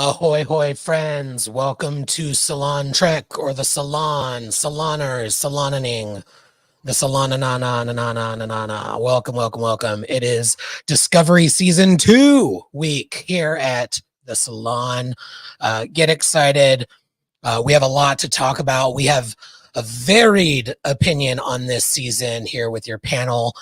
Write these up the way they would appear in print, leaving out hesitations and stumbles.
Ahoy, hoy, friends. Welcome to Salon Trek or the Salon, Saloners, Saloning, the Salon na na na na na na na. Welcome, welcome, welcome. It is Discovery Season 2 week here at the Salon. Get excited. We have a lot to talk about. We have a varied opinion on this season here with your panel.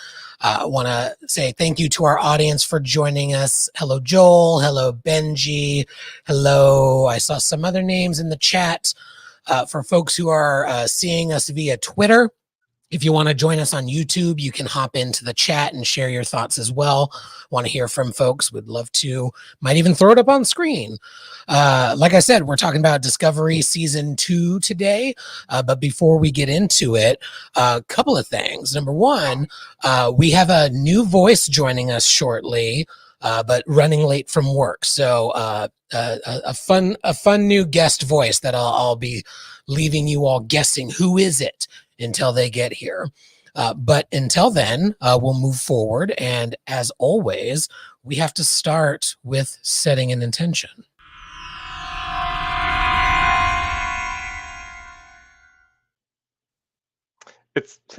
I want to say thank you to our audience for joining us. Hello, Joel. Hello, Benji. Hello. I saw some other names in the chat. For folks who are seeing us via Twitter, if you want to join us on YouTube, you can hop into the chat and share your thoughts as well. Want to hear from folks? Would love to. Might even throw it up on screen. Like I said, we're talking about Discovery Season 2 today. But before we get into it, a couple of things. Number one, we have a new voice joining us shortly, but running late from work. So a fun new guest voice that I'll be leaving you all guessing who is it until they get here. But until then, we'll move forward. And as always, we have to start with setting an intention.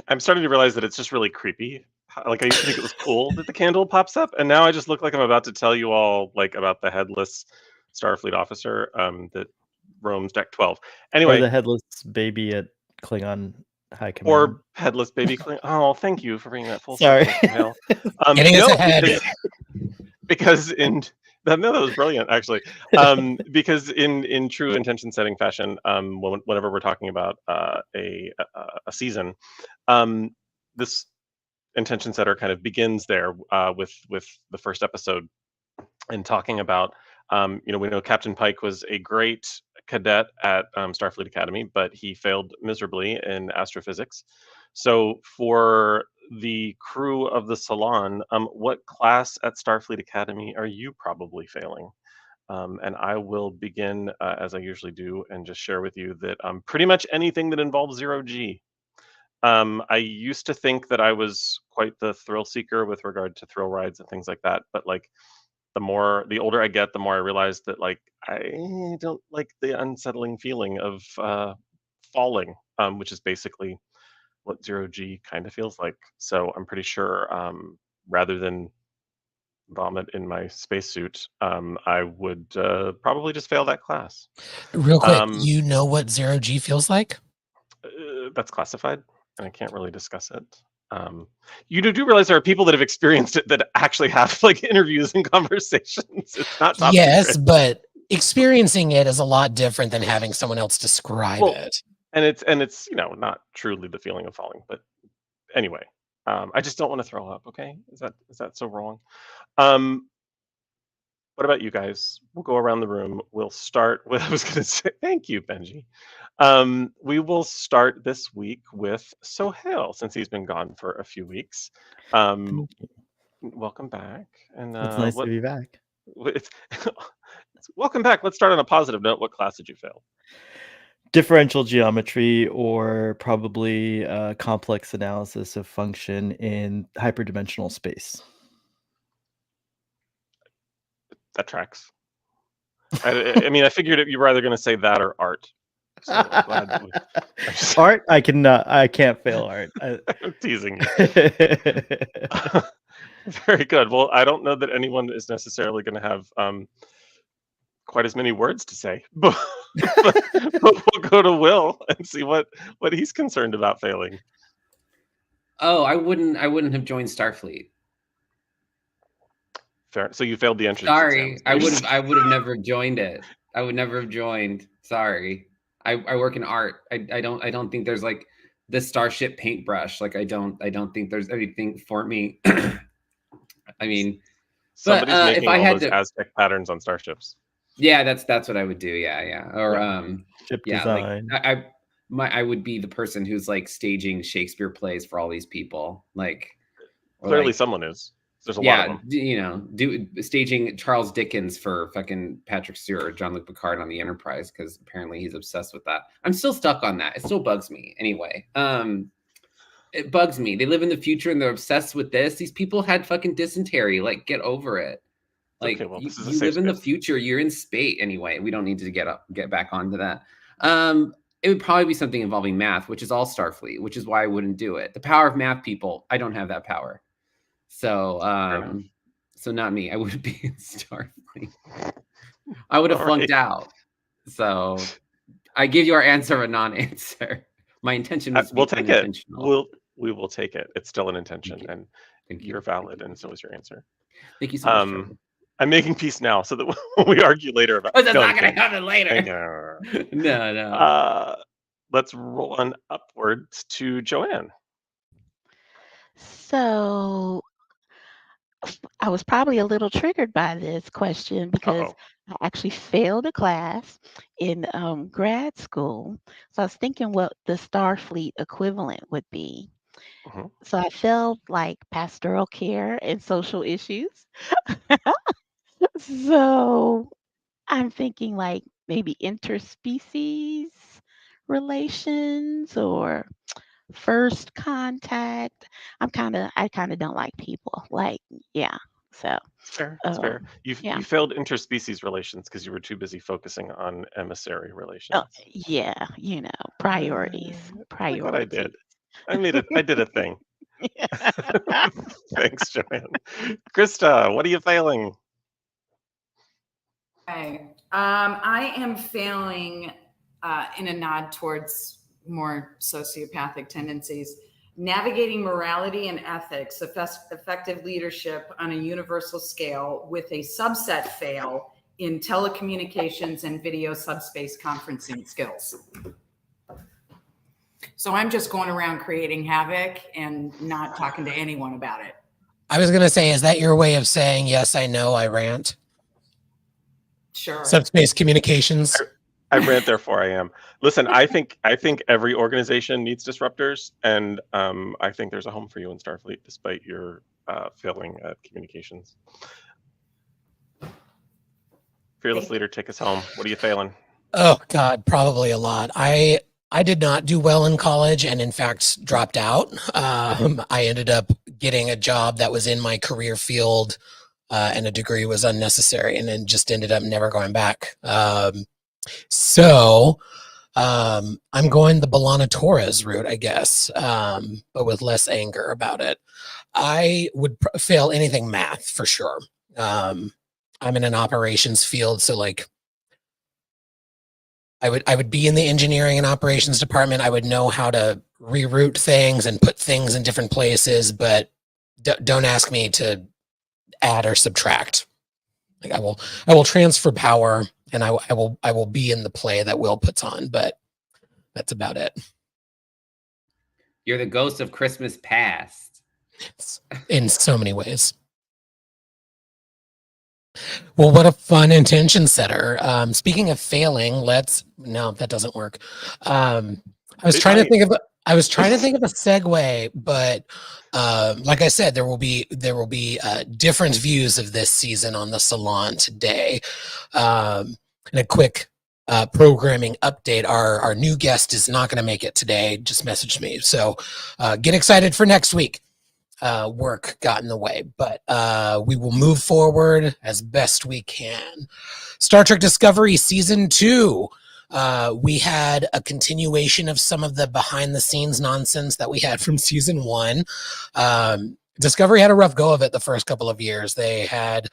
I'm starting to realize that it's just really creepy. Like I used to think it was cool that the candle pops up, and now I just look like I'm about to tell you all like about the headless Starfleet officer that roams Deck 12. Anyway, or the headless baby at Klingon High Command, or headless baby Klingon. Oh, thank you for bringing that full Sorry. circle. Getting us ahead. Because that was brilliant, actually. Because in true intention setting fashion, whenever we're talking about a season, this intention setter kind of begins there with the first episode and talking about we know Captain Pike was a great cadet at Starfleet Academy, but he failed miserably in astrophysics. So for the crew of the Salon, what class at Starfleet Academy are you probably failing? And I will begin, as I usually do, and just share with you that pretty much anything that involves zero-G. I used to think that I was quite the thrill seeker with regard to thrill rides and things like that, but like the older I get, the more I realize that like I don't like the unsettling feeling of falling, which is basically what zero-G kind of feels like. So I'm pretty sure rather than vomit in my spacesuit, I would probably just fail that class. Real quick, you know what zero-G feels like? That's classified, and I can't really discuss it. You do realize there are people that have experienced it that actually have like interviews and conversations. It's not top secret. But experiencing it is a lot different than having someone else describe it. And it's not truly the feeling of falling, but anyway, I just don't want to throw up. Okay, is that so wrong? What about you guys? We'll go around the room. We'll start with, I was going to say, thank you, Benji. We will start this week with Sohail, since he's been gone for a few weeks. Welcome back. And it's nice to be back. Welcome back. Let's start on a positive note. What class did you fail? Differential geometry, or probably complex analysis of function in hyperdimensional space. That tracks. I mean, I figured you were either going to say that or art. So Art, I can't fail art. I'm teasing you. Very good. Well, I don't know that anyone is necessarily going to have quite as many words to say, but we'll go to Will and see what he's concerned about failing. Oh, I wouldn't have joined Starfleet. Fair. So you failed the entrance. Sorry, I would have never joined it. I would never have joined. Sorry. I work in art. I don't think there's like this starship paintbrush. Like I don't think there's anything for me. I mean, somebody's making all those Aztec patterns on starships. Yeah, that's what I would do. Yeah. Or ship design. Like I would be the person who's like staging Shakespeare plays for all these people. Like clearly someone is. There's a lot of them. Staging Charles Dickens for fucking Patrick Stewart or Jean-Luc Picard on the Enterprise, because apparently he's obsessed with that. I'm still stuck on that. It still bugs me. Anyway, it bugs me. They live in the future and they're obsessed with this. These people had fucking dysentery. Like, get over it. Like okay, well, this is a you safe live in the space. future. You're in space anyway. We don't need to get back onto that. It would probably be something involving math, which is all Starfleet, which is why I wouldn't do it. The power of math, people. I don't have that power, so so not me. I wouldn't be in Starfleet. I would have All flunked right. out. So I give your answer a non-answer. My intention was to We'll be take it. unintentional. We will take it. It's still an intention, you. and Thank you. you're valid, and so is your answer. Thank you so much. Trevor. I'm making peace now, so that when we argue later about. Oh, that's No, not I'm going to kidding. happen later. No. Let's roll on upwards to Joanne. So I was probably a little triggered by this question because I actually failed a class in grad school. So I was thinking what the Starfleet equivalent would be. Mhm. So I felt like pastoral care and social issues. So I'm thinking like maybe interspecies relations or first contact. I kind of don't like people. Like, yeah. So, It's fair. It's fair. yeah. You failed interspecies relations because you were too busy focusing on emissary relations. Oh, yeah. Priorities. I thought I Priorities. did. I did a thing. Thanks, Joanne. Krista, what are you failing? Okay. I am failing in a nod towards more sociopathic tendencies. Navigating morality and ethics, effective leadership on a universal scale with a subset fail in telecommunications and video subspace conferencing skills. So I'm just going around creating havoc and not talking to anyone about it. I was going to say, is that your way of saying, yes, I know, I rant? Sure. Subspace communications. I rant, therefore I am. Listen, I think every organization needs disruptors, and I think there's a home for you in Starfleet, despite your failing at communications. Fearless leader, take us home. What are you failing? Oh God, probably a lot. I did not do well in college, and in fact dropped out. I ended up getting a job that was in my career field, and a degree was unnecessary, and then just ended up never going back. So I'm going the B'Elanna Torres route, I guess, but with less anger about it. I would fail anything math for sure. I'm in an operations field, so like I would be in the engineering and operations department. I would know how to reroute things and put things in different places, but don't ask me to add or subtract. Like I will transfer power, and I will be in the play that Will puts on, but that's about it. You're the ghost of Christmas past. In so many ways. Well, what a fun intention setter. Speaking of failing, no, that doesn't work. I was trying to think of a segue, but like I said, there will be different views of this season on the Salon today. And a quick programming update. Our new guest is not going to make it today. Just messaged me. So get excited for next week. Work got in the way, but we will move forward as best we can. Star Trek Discovery Season 2. We had a continuation of some of the behind the scenes nonsense that we had from Season 1. Discovery had a rough go of it the first couple of years. They had,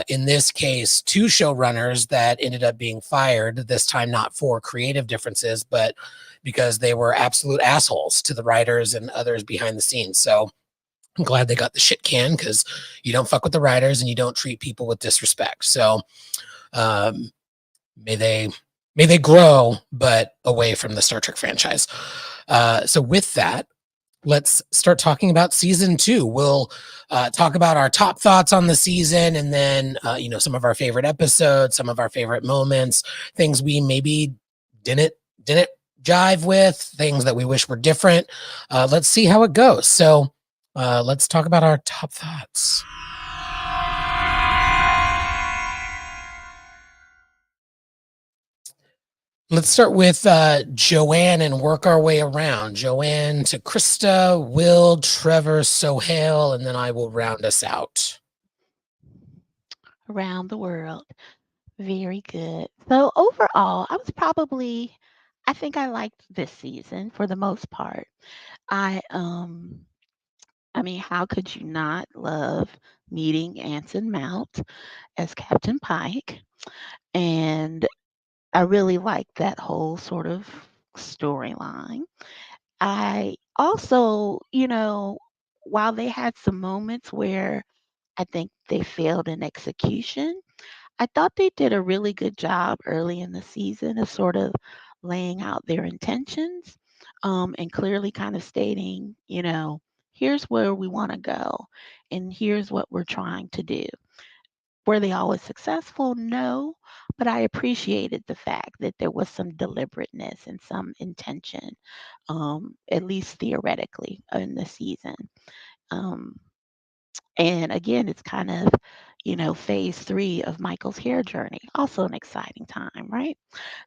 in this case, 2 showrunners that ended up being fired, this time not for creative differences, but because they were absolute assholes to the writers and others behind the scenes. So I'm glad they got the shit canned, because you don't fuck with the writers and you don't treat people with disrespect. So may they grow, but away from the Star Trek franchise. So with that, let's start talking about Season 2. We'll talk about our top thoughts on the season, and then some of our favorite episodes, some of our favorite moments, things we maybe didn't jive with, things that we wish were different. Let's see how it goes. So let's talk about our top thoughts. Let's start with Joanne and work our way around. Joanne to Krista, Will, Trevor, Sohail, and then I will round us out. around the world. Very good. So overall, I think I liked this season for the most part. I I mean, how could you not love meeting Anson Mount as Captain Pike? And I really liked that whole sort of storyline. I also, while they had some moments where I think they failed in execution, I thought they did a really good job early in the season of sort of laying out their intentions, and clearly kind of stating, here's where we want to go and here's what we're trying to do. Were they always successful? No, but I appreciated the fact that there was some deliberateness and some intention, at least theoretically, in the season. Um, and again, it's kind of, phase 3 of Michael's hair journey. Also an exciting time, right?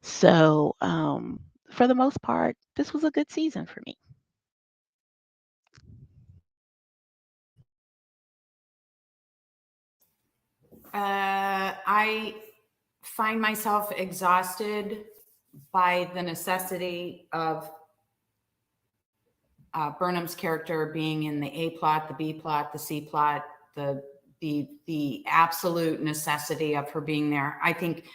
So, for the most part, this was a good season for me. I find myself exhausted by the necessity of Burnham's character being in the A plot, the B plot, the C plot, the absolute necessity of her being there. I think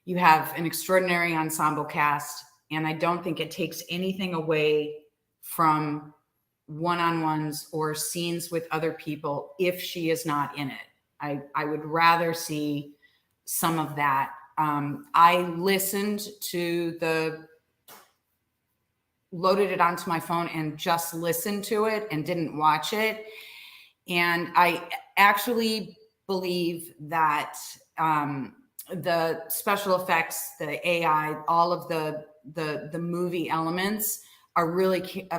you have an extraordinary ensemble cast, and I don't think it takes anything away from one-on-ones or scenes with other people if she is not in it. I would rather see some of that. I loaded it onto my phone and just listened to it and didn't watch it. And I actually believe that the special effects, the AI, all of the movie elements are really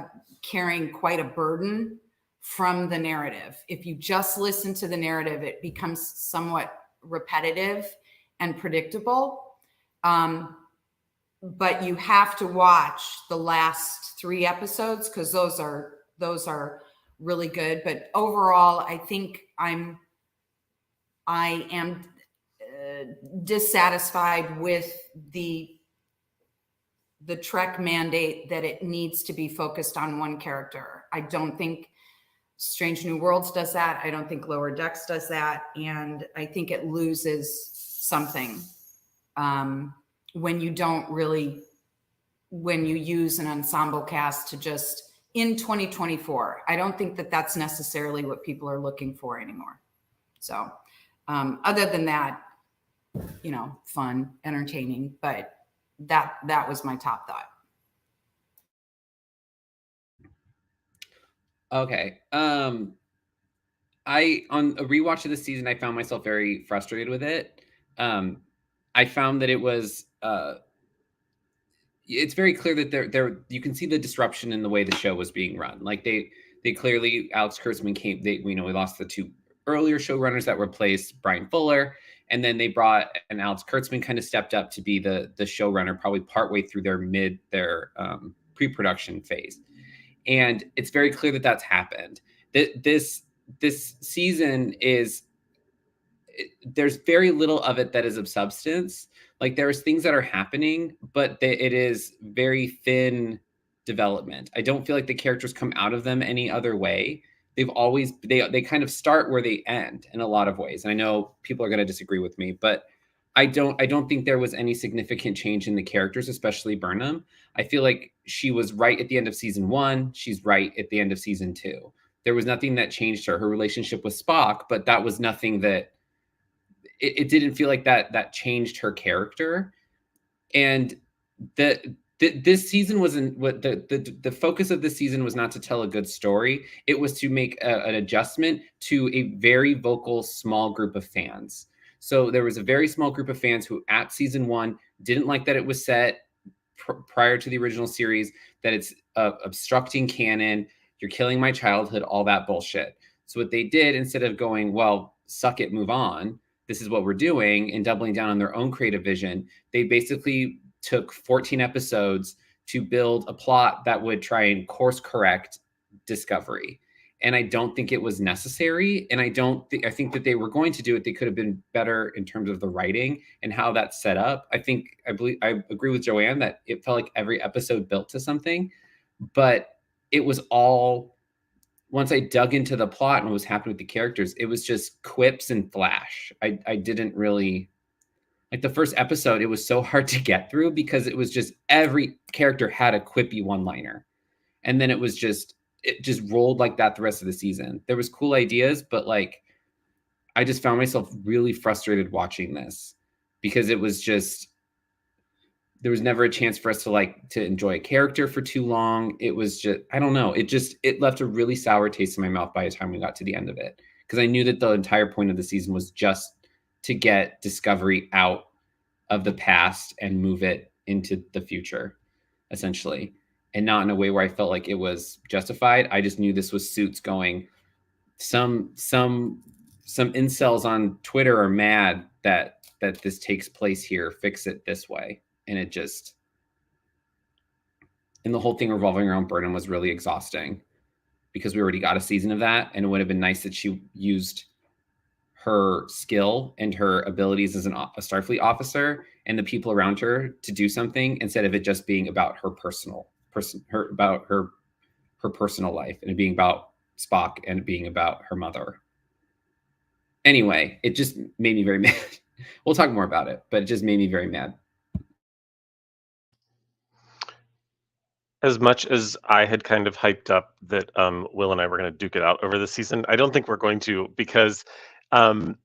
carrying quite a burden from the narrative. If you just listen to the narrative, it becomes somewhat repetitive and predictable. But you have to watch the last 3 episodes because those are really good. But overall, I think I am dissatisfied with the Trek mandate that it needs to be focused on one character. I don't think Strange New Worlds does that. I don't think Lower Decks does that. And I think it loses something when you use an ensemble cast to just in 2024. I don't think that that's necessarily what people are looking for anymore. So other than that, fun, entertaining, but that was my top thought. Okay. On a rewatch of the season, I found myself very frustrated with it. I found that it was it's very clear that there you can see the disruption in the way the show was being run. Like they clearly, Alex Kurtzman came. We lost the 2 earlier showrunners that replaced Brian Fuller, and then they brought, and Alex Kurtzman kind of stepped up to be the showrunner probably partway through their pre-production phase. And it's very clear that that's happened. This season there's very little of it that is of substance. Like there's things that are happening, but it is very thin development. I don't feel like the characters come out of them any other way. They kind of start where they end in a lot of ways. And I know people are going to disagree with me, but I don't think there was any significant change in the characters, especially Burnham. I feel like she was right at the end of season 1. She's right at the end of season 2. There was nothing that changed her relationship with Spock, but that was nothing that it didn't feel like that changed her character. And this season wasn't what the focus of this season was, not to tell a good story. It was to make an adjustment to a very vocal small group of fans. So there was a very small group of fans who at season 1 didn't like that it was set prior to the original series, that it's obstructing canon, you're killing my childhood, all that bullshit. So what they did, instead of going, well, suck it, move on, this is what we're doing, and doubling down on their own creative vision, they basically took 14 episodes to build a plot that would try and course correct Discovery. and I don't think it was necessary. And I think that they were going to do it. They could have been better in terms of the writing and how that's set up. I agree with Joanne that it felt like every episode built to something, but it was all, once I dug into the plot and what was happening with the characters, it was just quips and flash. I didn't really like the first episode. It was so hard to get through because it was just every character had a quippy one-liner. And then it just rolled like that the rest of the season. There was cool ideas, but like I just found myself really frustrated watching this because it was just, there was never a chance for us to enjoy a character for too long. It was just, I don't know. It left a really sour taste in my mouth by the time we got to the end of it. Because I knew that the entire point of the season was just to get Discovery out of the past and move it into the future, essentially. And not in a way where I felt like it was justified. I just knew this was Suits going, some incels on Twitter are mad that this takes place here. Fix it this way. And it just, and the whole thing revolving around Burnham was really exhausting because we already got a season of that. And it would have been nice that she used her skill and her abilities as a Starfleet officer and the people around her to do something instead of it just being about her personal life and it being about Spock and it being about her mother. Anyway, it just made me very mad. We'll talk more about it, but it just made me very mad. As much as I had kind of hyped up that Will and I were going to duke it out over the season, I don't think we're going to, because I've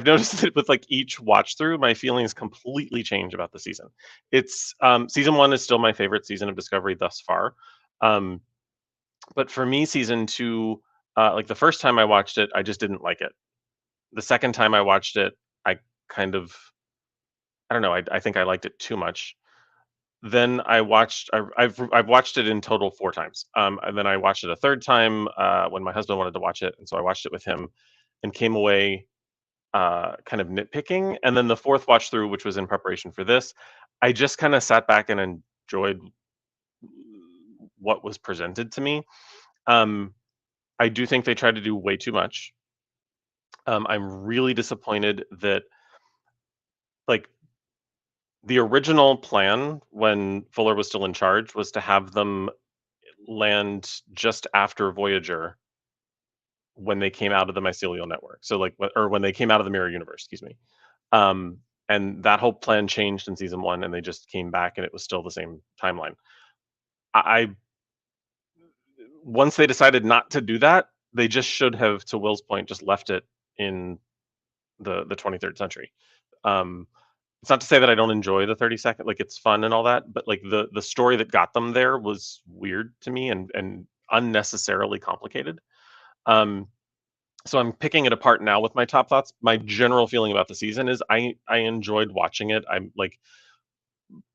noticed that with like each watch through, my feelings completely change about the season. It's season 1 is still my favorite season of Discovery thus far, but for me, season 2, like the first time I watched it, I just didn't like it. The second time I watched it, I kind of, I don't know, I think I liked it too much. Then I've watched it in total 4 times. And then I watched it a third time when my husband wanted to watch it, and so I watched it with him, and came away kind of nitpicking. And then the fourth watch through, which was in preparation for this, I just kind of sat back and enjoyed what was presented to me. I do think they tried to do way too much. I'm really disappointed that, like, the original plan when Fuller was still in charge was to have them land just after Voyager when they came out of the mycelial network. So like, or when they came out of the mirror universe, excuse me. And that whole plan changed in season 1, and they just came back and it was still the same timeline. Once they decided not to do that, they just should have, to Will's point, just left it in the 23rd century. It's not to say that I don't enjoy the 32nd, like it's fun and all that, but like the story that got them there was weird to me and unnecessarily complicated. So I'm picking it apart now with my top thoughts. My general feeling about the season is I enjoyed watching it. I'm like,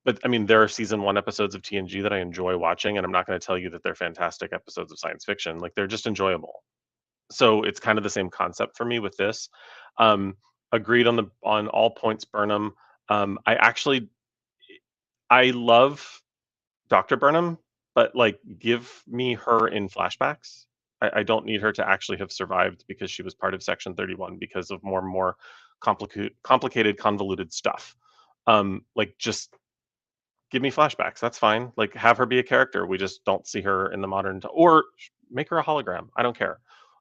but I mean, there are season 1 episodes of TNG that I enjoy watching, and I'm not going to tell you that they're fantastic episodes of science fiction. Like, they're just enjoyable. So it's kind of the same concept for me with this. Agreed on all points, Burnham. I love Dr. Burnham, but like, give me her in flashbacks. I don't need her to actually have survived because she was part of Section 31 because of more and more complicated, convoluted stuff. Like, just give me flashbacks. That's fine. Like, have her be a character. We just don't see her in the modern, or make her a hologram. I don't care.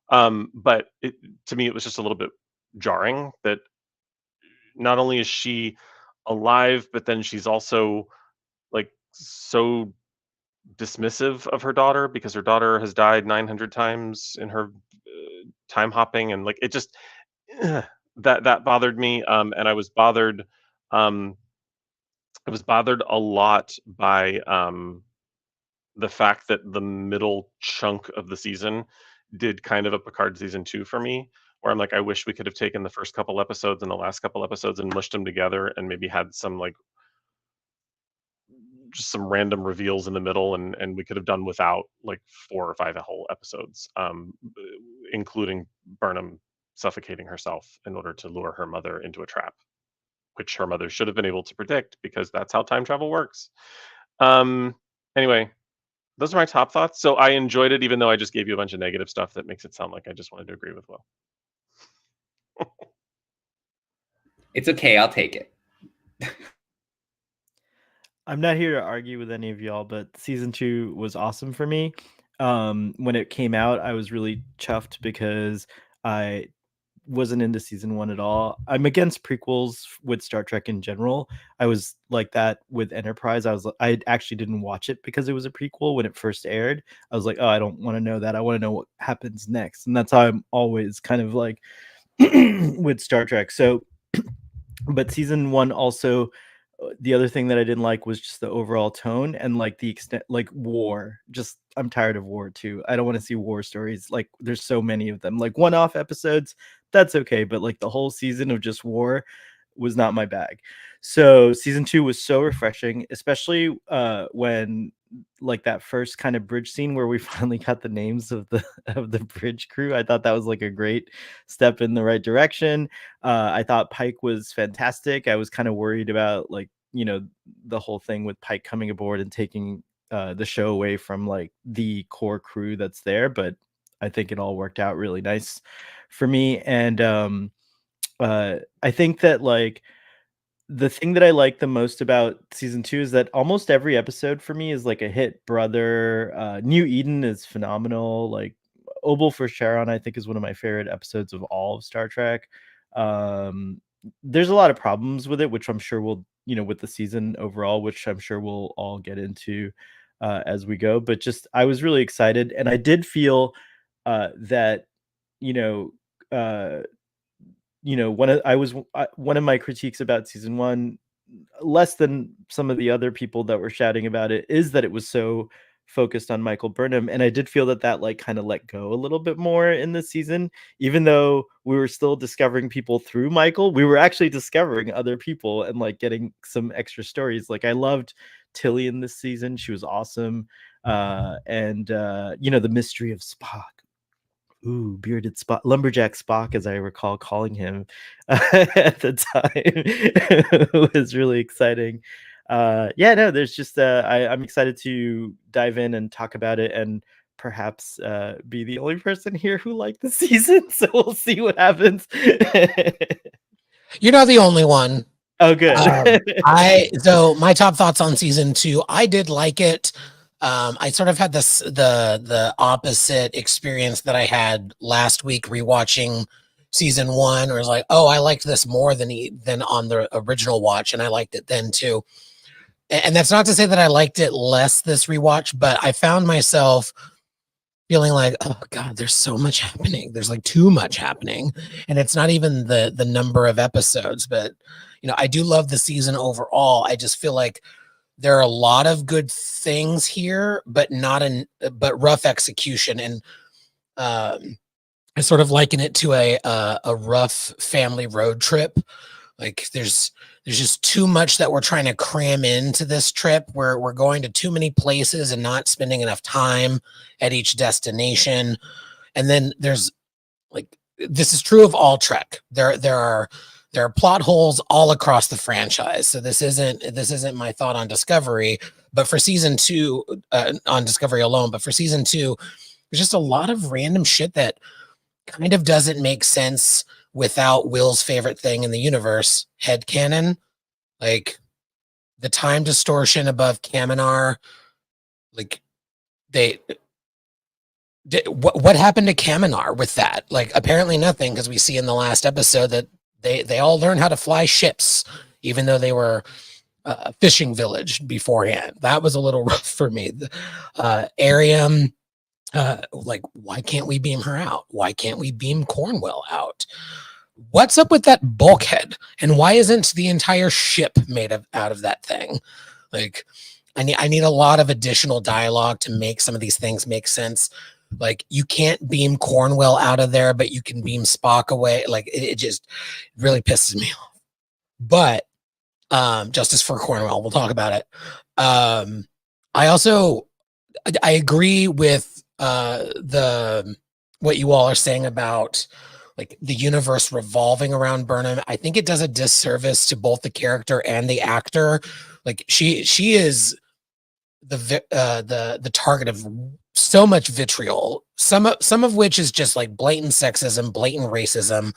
But to me, it was just a little bit jarring that not only is she alive, but then she's also like so dismissive of her daughter because her daughter has died 900 times in her time hopping, and like, it just that bothered me. And I was bothered a lot by the fact that the middle chunk of the season did kind of a Picard season 2 for me, where I'm like, I wish we could have taken the first couple episodes and the last couple episodes and mushed them together and maybe had some like just some random reveals in the middle, and we could have done without like 4 or 5 whole episodes, including Burnham suffocating herself in order to lure her mother into a trap, which her mother should have been able to predict because that's how time travel works. Anyway, those are my top thoughts. So I enjoyed it, even though I just gave you a bunch of negative stuff that makes it sound like I just wanted to agree with Will. It's okay. I'll take it. I'm not here to argue with any of y'all, but season 2 was awesome for me. When it came out, I was really chuffed because I wasn't into season 1 at all. I'm against prequels with Star Trek in general. I was like that with Enterprise. I actually didn't watch it because it was a prequel when it first aired. I was like, oh, I don't want to know that. I want to know what happens next. And that's how I'm always kind of like with Star Trek. So, but season 1 also, the other thing that I didn't like was just the overall tone and like the extent, like war. Just I'm tired of war too. I don't want to see war stories. Like there's so many of them. Like one-off episodes, that's okay, but like the whole season of just war was not my bag. So season 2 was so refreshing, especially when like that first kind of bridge scene where we finally got the names of the bridge crew. I thought that was like a great step in the right direction. I thought Pike was fantastic. I was kind of worried about like, you know, the whole thing with Pike coming aboard and taking the show away from like the core crew that's there, but I think it all worked out really nice for me. And I think that like the thing that I like the most about season 2 is that almost every episode for me is like a hit. Brother, New Eden is phenomenal. Like Obel for Charon, I think is one of my favorite episodes of all of Star Trek. There's a lot of problems with it, which I'm sure we'll, you know, with the season overall, which I'm sure we'll all get into as we go. But just I was really excited, and I did feel that, you know, one of my critiques about season 1, less than some of the other people that were shouting about it, is that it was so focused on Michael Burnham, and I did feel that like kind of let go a little bit more in this season. Even though we were still discovering people through Michael, we were actually discovering other people and like getting some extra stories. Like I loved Tilly in this season. She was awesome. And you know, the mystery of Spock. Ooh, bearded Spock, lumberjack Spock, as I recall calling him at the time, was really exciting. Yeah, no, there's just I'm excited to dive in and talk about it, and perhaps be the only person here who liked the season. So we'll see what happens. You're not the only one. Oh, good. So my top thoughts on season 2, I did like it. I sort of had the opposite experience that I had last week rewatching season 1, where it's like, oh, I liked this more than on the original watch, and I liked it then too. And that's not to say that I liked it less this rewatch, but I found myself feeling like, oh God, there's so much happening. There's like too much happening. And it's not even the number of episodes, but you know, I do love the season overall. I just feel like there are a lot of good things here, but but rough execution. And I sort of liken it to a rough family road trip. Like there's just too much that we're trying to cram into this trip, where we're going to too many places and not spending enough time at each destination. And then there's like, this is true of all Trek. There are plot holes all across the franchise. So this isn't my thought on Discovery, but for season 2, on Discovery alone, but for season 2, there's just a lot of random shit that kind of doesn't make sense without Will's favorite thing in the universe, headcanon. Like the time distortion above Kaminar. Like what happened to Kaminar with that? Like apparently nothing, because we see in the last episode that they all learn how to fly ships, even though they were a fishing village beforehand. That was a little rough for me. Ariam, like, why can't we beam her out? Why can't we beam Cornwell out? What's up with that bulkhead? And why isn't the entire ship made out of that thing? Like, I need a lot of additional dialogue to make some of these things make sense. Like, you can't beam Cornwell out of there, but you can beam Spock away. Like, it just really pisses me off. But justice for Cornwell, we'll talk about it. I agree with what you all are saying about like the universe revolving around Burnham. I think it does a disservice to both the character and the actor. Like she is the target of so much vitriol. Some of which is just like blatant sexism, blatant racism,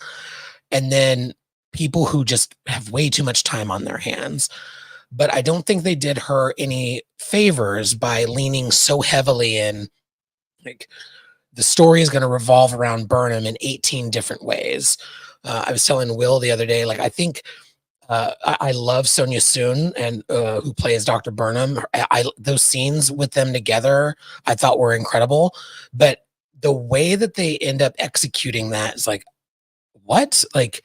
and then people who just have way too much time on their hands. But I don't think they did her any favors by leaning so heavily in, like, the story is going to revolve around Burnham in 18 different ways. I was telling Will the other day, like, I think I love Sonia Soon, and who plays Dr. Burnham. Those scenes with them together, I thought were incredible. But the way that they end up executing that is like, what? Like,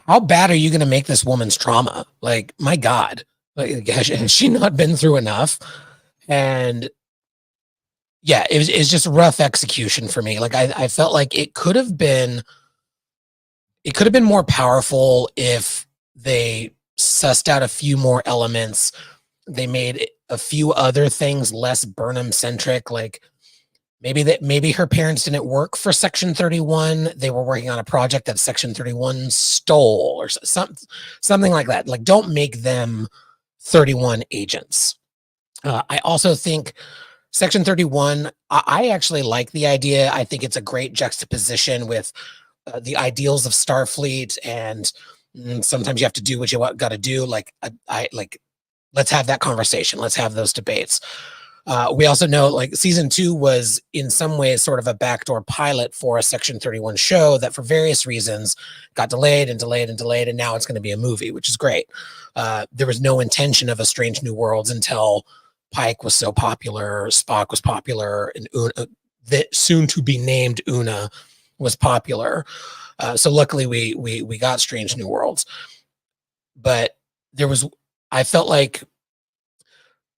how bad are you going to make this woman's trauma? Like, my God, like, has she not been through enough? And yeah, it's just rough execution for me. Like, I felt like it could have been more powerful if they sussed out a few more elements. They made a few other things less Burnham centric. Like, maybe her parents didn't work for Section 31. They were working on a project that Section 31 stole, or something like that. Like, don't make them 31 agents. I also think Section 31, I actually like the idea. I think it's a great juxtaposition with the ideals of Starfleet, and sometimes you have to do what you got to do. Like, let's have that conversation. Let's have those debates. We also know, like, season 2 was in some ways sort of a backdoor pilot for a Section 31 show that for various reasons got delayed, and now it's going to be a movie, which is great. There was no intention of A Strange New Worlds until Pike was so popular, Spock was popular, and the soon to be named Una was popular. So luckily we got Strange New Worlds. But I felt like,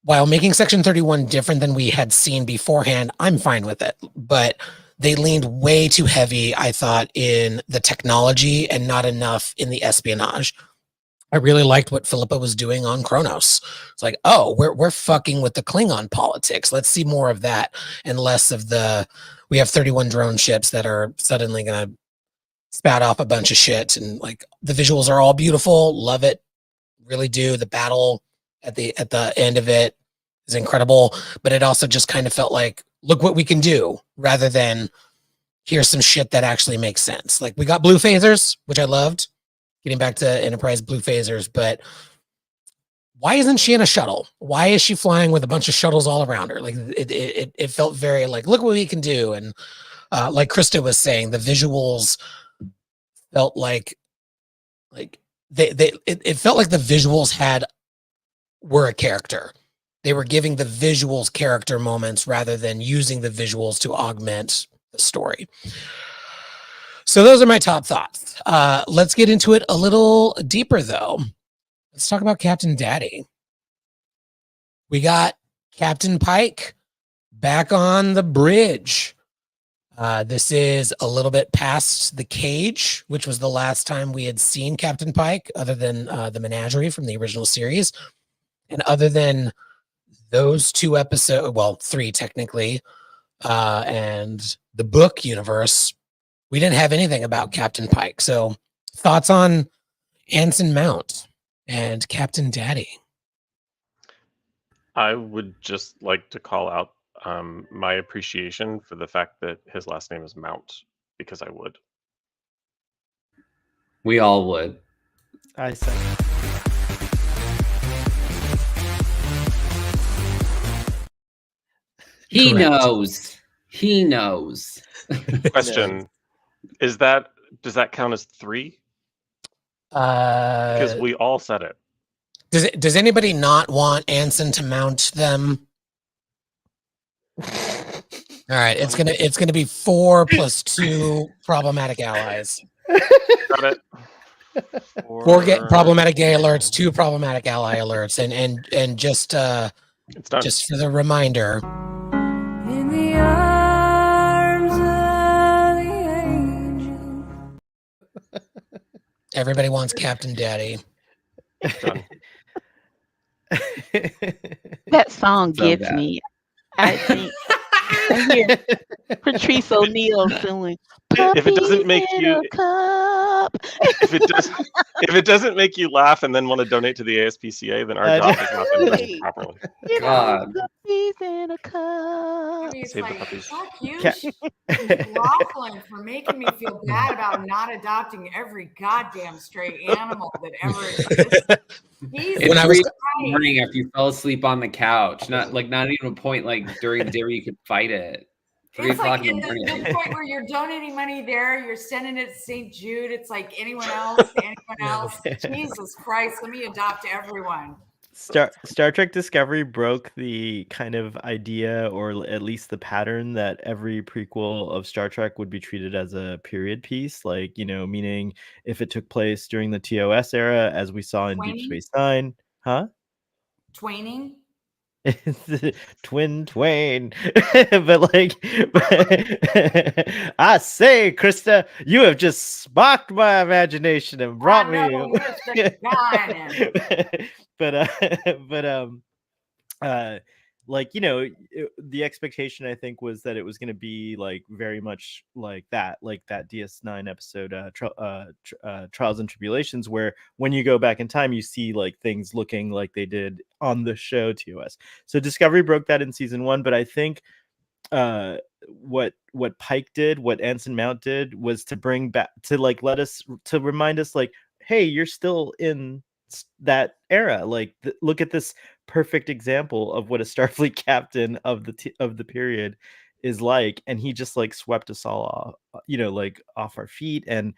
while making Section 31 different than we had seen beforehand, I'm fine with it. But they leaned way too heavy, I thought, in the technology and not enough in the espionage. I really liked what Philippa was doing on Kronos. It's like, oh, we're fucking with the Klingon politics. Let's see more of that and less of we have 31 drone ships that are suddenly going to spat off a bunch of shit. And, like, the visuals are all beautiful. Love it. Really do. The battle at the end of it is incredible, but it also just kind of felt like, look what we can do, rather than here's some shit that actually makes sense. Like, we got blue phasers, which I loved, getting back to Enterprise blue phasers, but why isn't she in a shuttle? Why is she flying with a bunch of shuttles all around her? Like, it felt very like, look what we can do. And like Krista was saying, the visuals felt like it felt like the visuals were a character. They were giving the visuals character moments rather than using the visuals to augment the story. So those are my top thoughts. Let's get into it a little deeper, though. Let's talk about Captain Daddy. We got Captain Pike back on the bridge. This is a little bit past the cage, which was the last time we had seen Captain Pike, other than the menagerie from the original series. And other than those 2 episodes, well, 3 technically, and the book universe, we didn't have anything about Captain Pike. So, thoughts on Anson Mount and Captain Daddy? I would just like to call out my appreciation for the fact that his last name is Mount, because I would. We all would. I say. He Correct. knows. He knows. Question: does that count as 3? Because we all said it. Does anybody not want Anson to mount them? All right, it's gonna be 4 + 2 problematic allies. Got it. 4 problematic gay alerts, 2 problematic ally alerts, and just It's done. just for the reminder. In the arms of the angel. Everybody wants Captain Daddy. Done. That song So gets bad. me. I think I hear Patrice O'Neal doing. If it doesn't make "Puppies you- in a up. If it doesn't make you laugh and then want to donate to the ASPCA, then our job has not been done Right. properly. You know, God. cookies in a I cup. mean, it's Save the like, puppies. fuck you, Ca- Laughlin, for making me feel bad about not adopting every goddamn stray animal that ever existed. He's It's When I was- 3 in the morning after you fell asleep on the couch. Not even a point like during dinner you could fight it. 3 It's o'clock like in the morning. the point where you're donating money there, you're sending it to St. Jude. It's like anyone else. Jesus Christ, let me adopt everyone. Star Trek Discovery broke the kind of idea, or at least the pattern, that every prequel of Star Trek would be treated as a period piece, like, meaning if it took place during the TOS era, as we saw in Deep Twaining? Space Nine, huh? Twaining? Twain. But I say, Krista, you have just sparked my imagination and brought me. The expectation, I think, was that it was going to be like very much like that DS9 episode, Trials and Tribulations, where when you go back in time, you see like things looking like they did on the show TOS. So Discovery broke that in season 1, but I think what Pike did, what Anson Mount did, was to bring back, to remind us, like, hey, you're still in that era. Like, look at this perfect example of what a Starfleet captain of the period is like, and he just like swept us all off, off our feet. And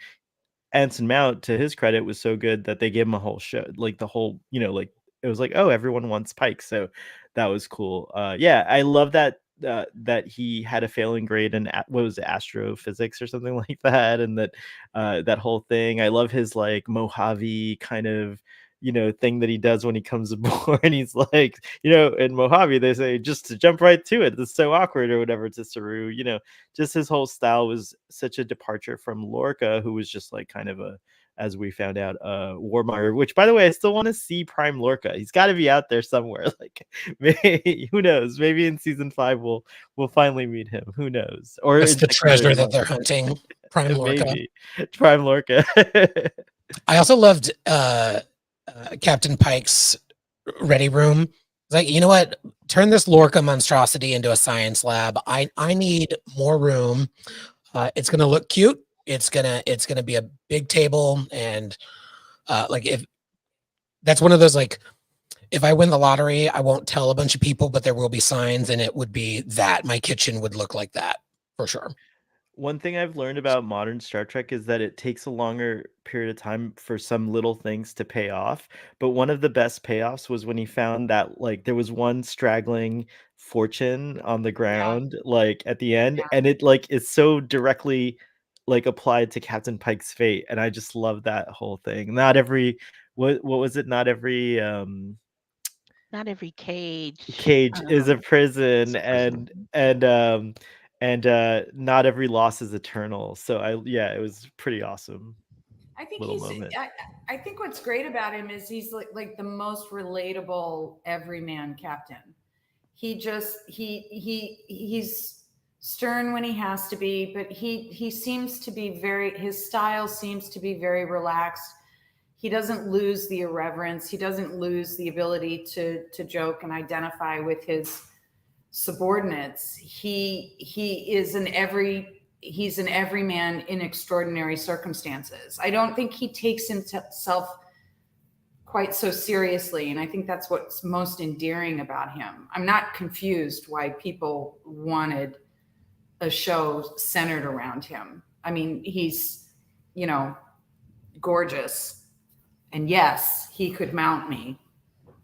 Anson Mount, to his credit, was so good that they gave him a whole show, like the whole, it was like, oh, everyone wants Pike, so that was cool. I love that that he had a failing grade in what was it, astrophysics or something like that, and that whole thing. I love his like Mojave kind of thing that he does when he comes aboard. He's like, in Mojave they say just to jump right to it, it's so awkward or whatever to Saru. Just his whole style was such a departure from Lorca, who was just like kind of a, as we found out, warmonger, which, by the way, I still want to see Prime Lorca. He's got to be out there somewhere. Like, maybe, who knows? Maybe in season 5 we'll finally meet him. Who knows? Or it's the treasure that they're hunting. Prime Lorca. Maybe Prime Lorca. I also loved Captain Pike's ready room. It's like, you know what? Turn this Lorca monstrosity into a science lab. I need more room. It's gonna look cute. It's gonna be a big table, and if that's one of those, like, if I win the lottery, I won't tell a bunch of people, but there will be signs, and it would be that my kitchen would look like that for sure. One thing I've learned about modern Star Trek is that it takes a longer period of time for some little things to pay off. But one of the best payoffs was when he found that, like, there was one straggling fortune on the ground, like at the end, and it like is so directly like applied to Captain Pike's fate. And I just love that whole thing. Not every what was it? Not every cage is a prison, and not every loss is eternal. So it was pretty awesome. I think moment. I think what's great about him is he's like the most relatable everyman captain. He's stern when he has to be, but he seems to be his style seems to be very relaxed. He doesn't lose the irreverence. He doesn't lose the ability to joke and identify with his subordinates. He's an everyman in extraordinary circumstances. I don't think he takes himself quite so seriously, and I think that's what's most endearing about him. I'm not confused why people wanted a show centered around him. I mean, he's, gorgeous. And yes, he could mount me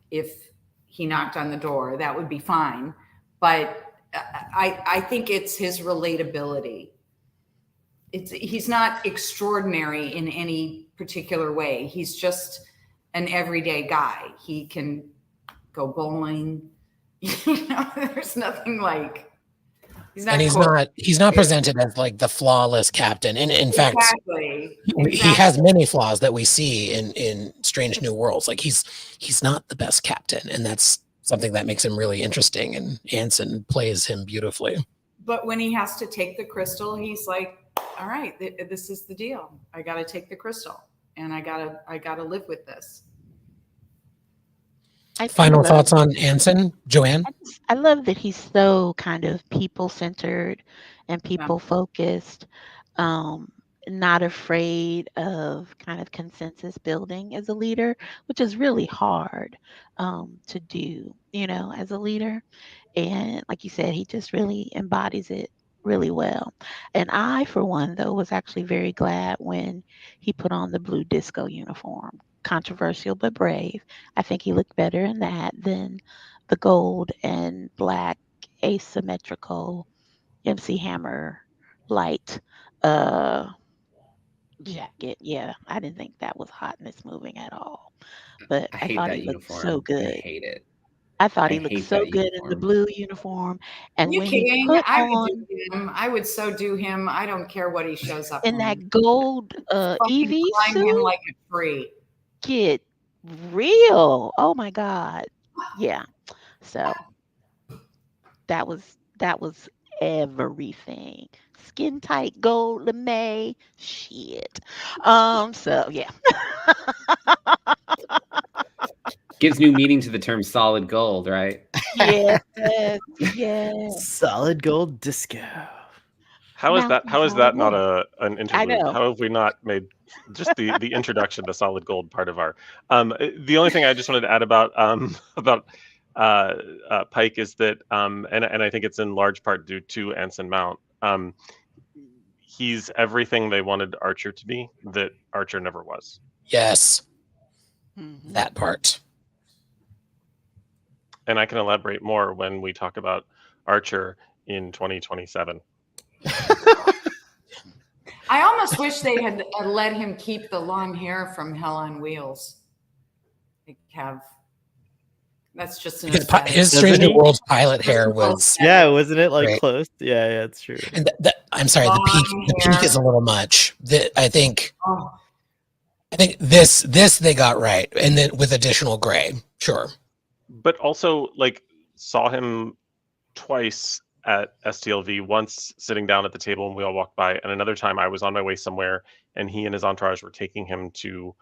if he knocked on the door. That would be fine. But I think it's his relatability. He's not extraordinary in any particular way. He's just an everyday guy. He can go bowling. There's nothing like. He's not presented as like the flawless captain. And in fact, he has many flaws that we see in Strange New Worlds. Like he's not the best captain, and that's something that makes him really interesting. And Anson plays him beautifully. But when he has to take the crystal, he's like, all right, this is the deal. I got to take the crystal, and I gotta live with this. Final thoughts on Anson, Joanne? I love that he's so kind of people-centered and people-focused, not afraid of kind of consensus building as a leader, which is really hard to do, as a leader. And like you said, he just really embodies it really well. And I, for one, though, was actually very glad when he put on the blue disco uniform. Controversial but brave. I think he looked better in that than the gold and black asymmetrical MC Hammer light jacket. Yeah, I didn't think that was hotness moving at all. But I I hate thought that he looked uniform. so I good. hate it. I thought I he looked hate so that good in the uniform. blue uniform. And You when he kidding? put I would on do him. I would so do him. I don't care what he shows up in in. that gold Fucking EV climb him suit, like a tree. get real. Oh my God. Yeah. So that was everything. Skin tight gold lame. Shit. So yeah. Gives new meaning to the term solid gold, right? Yes. Yes. Solid gold disco. How is Mountains that all not gold. an I interlude? know. How have we not made just the introduction to solid gold part of our? The only thing I just wanted to add about Pike is that and I think it's in large part due to Anson Mount. He's everything they wanted Archer to be that Archer never was. Yes, Mhm. that part. And I can elaborate more when we talk about Archer in 2027. I almost wish they had let him keep the long hair from Hell on Wheels. Like that's just an His aside. Strange New he? Worlds pilot hair was. Yeah, wasn't it like Great. close? Yeah, it's true. And I'm sorry, the peak hair. is a little much. I think Oh, this they got right, and then with additional gray, sure. But also, like, saw him twice at STLV, once sitting down at the table and we all walked by, and another time I was on my way somewhere and he and his entourage were taking him to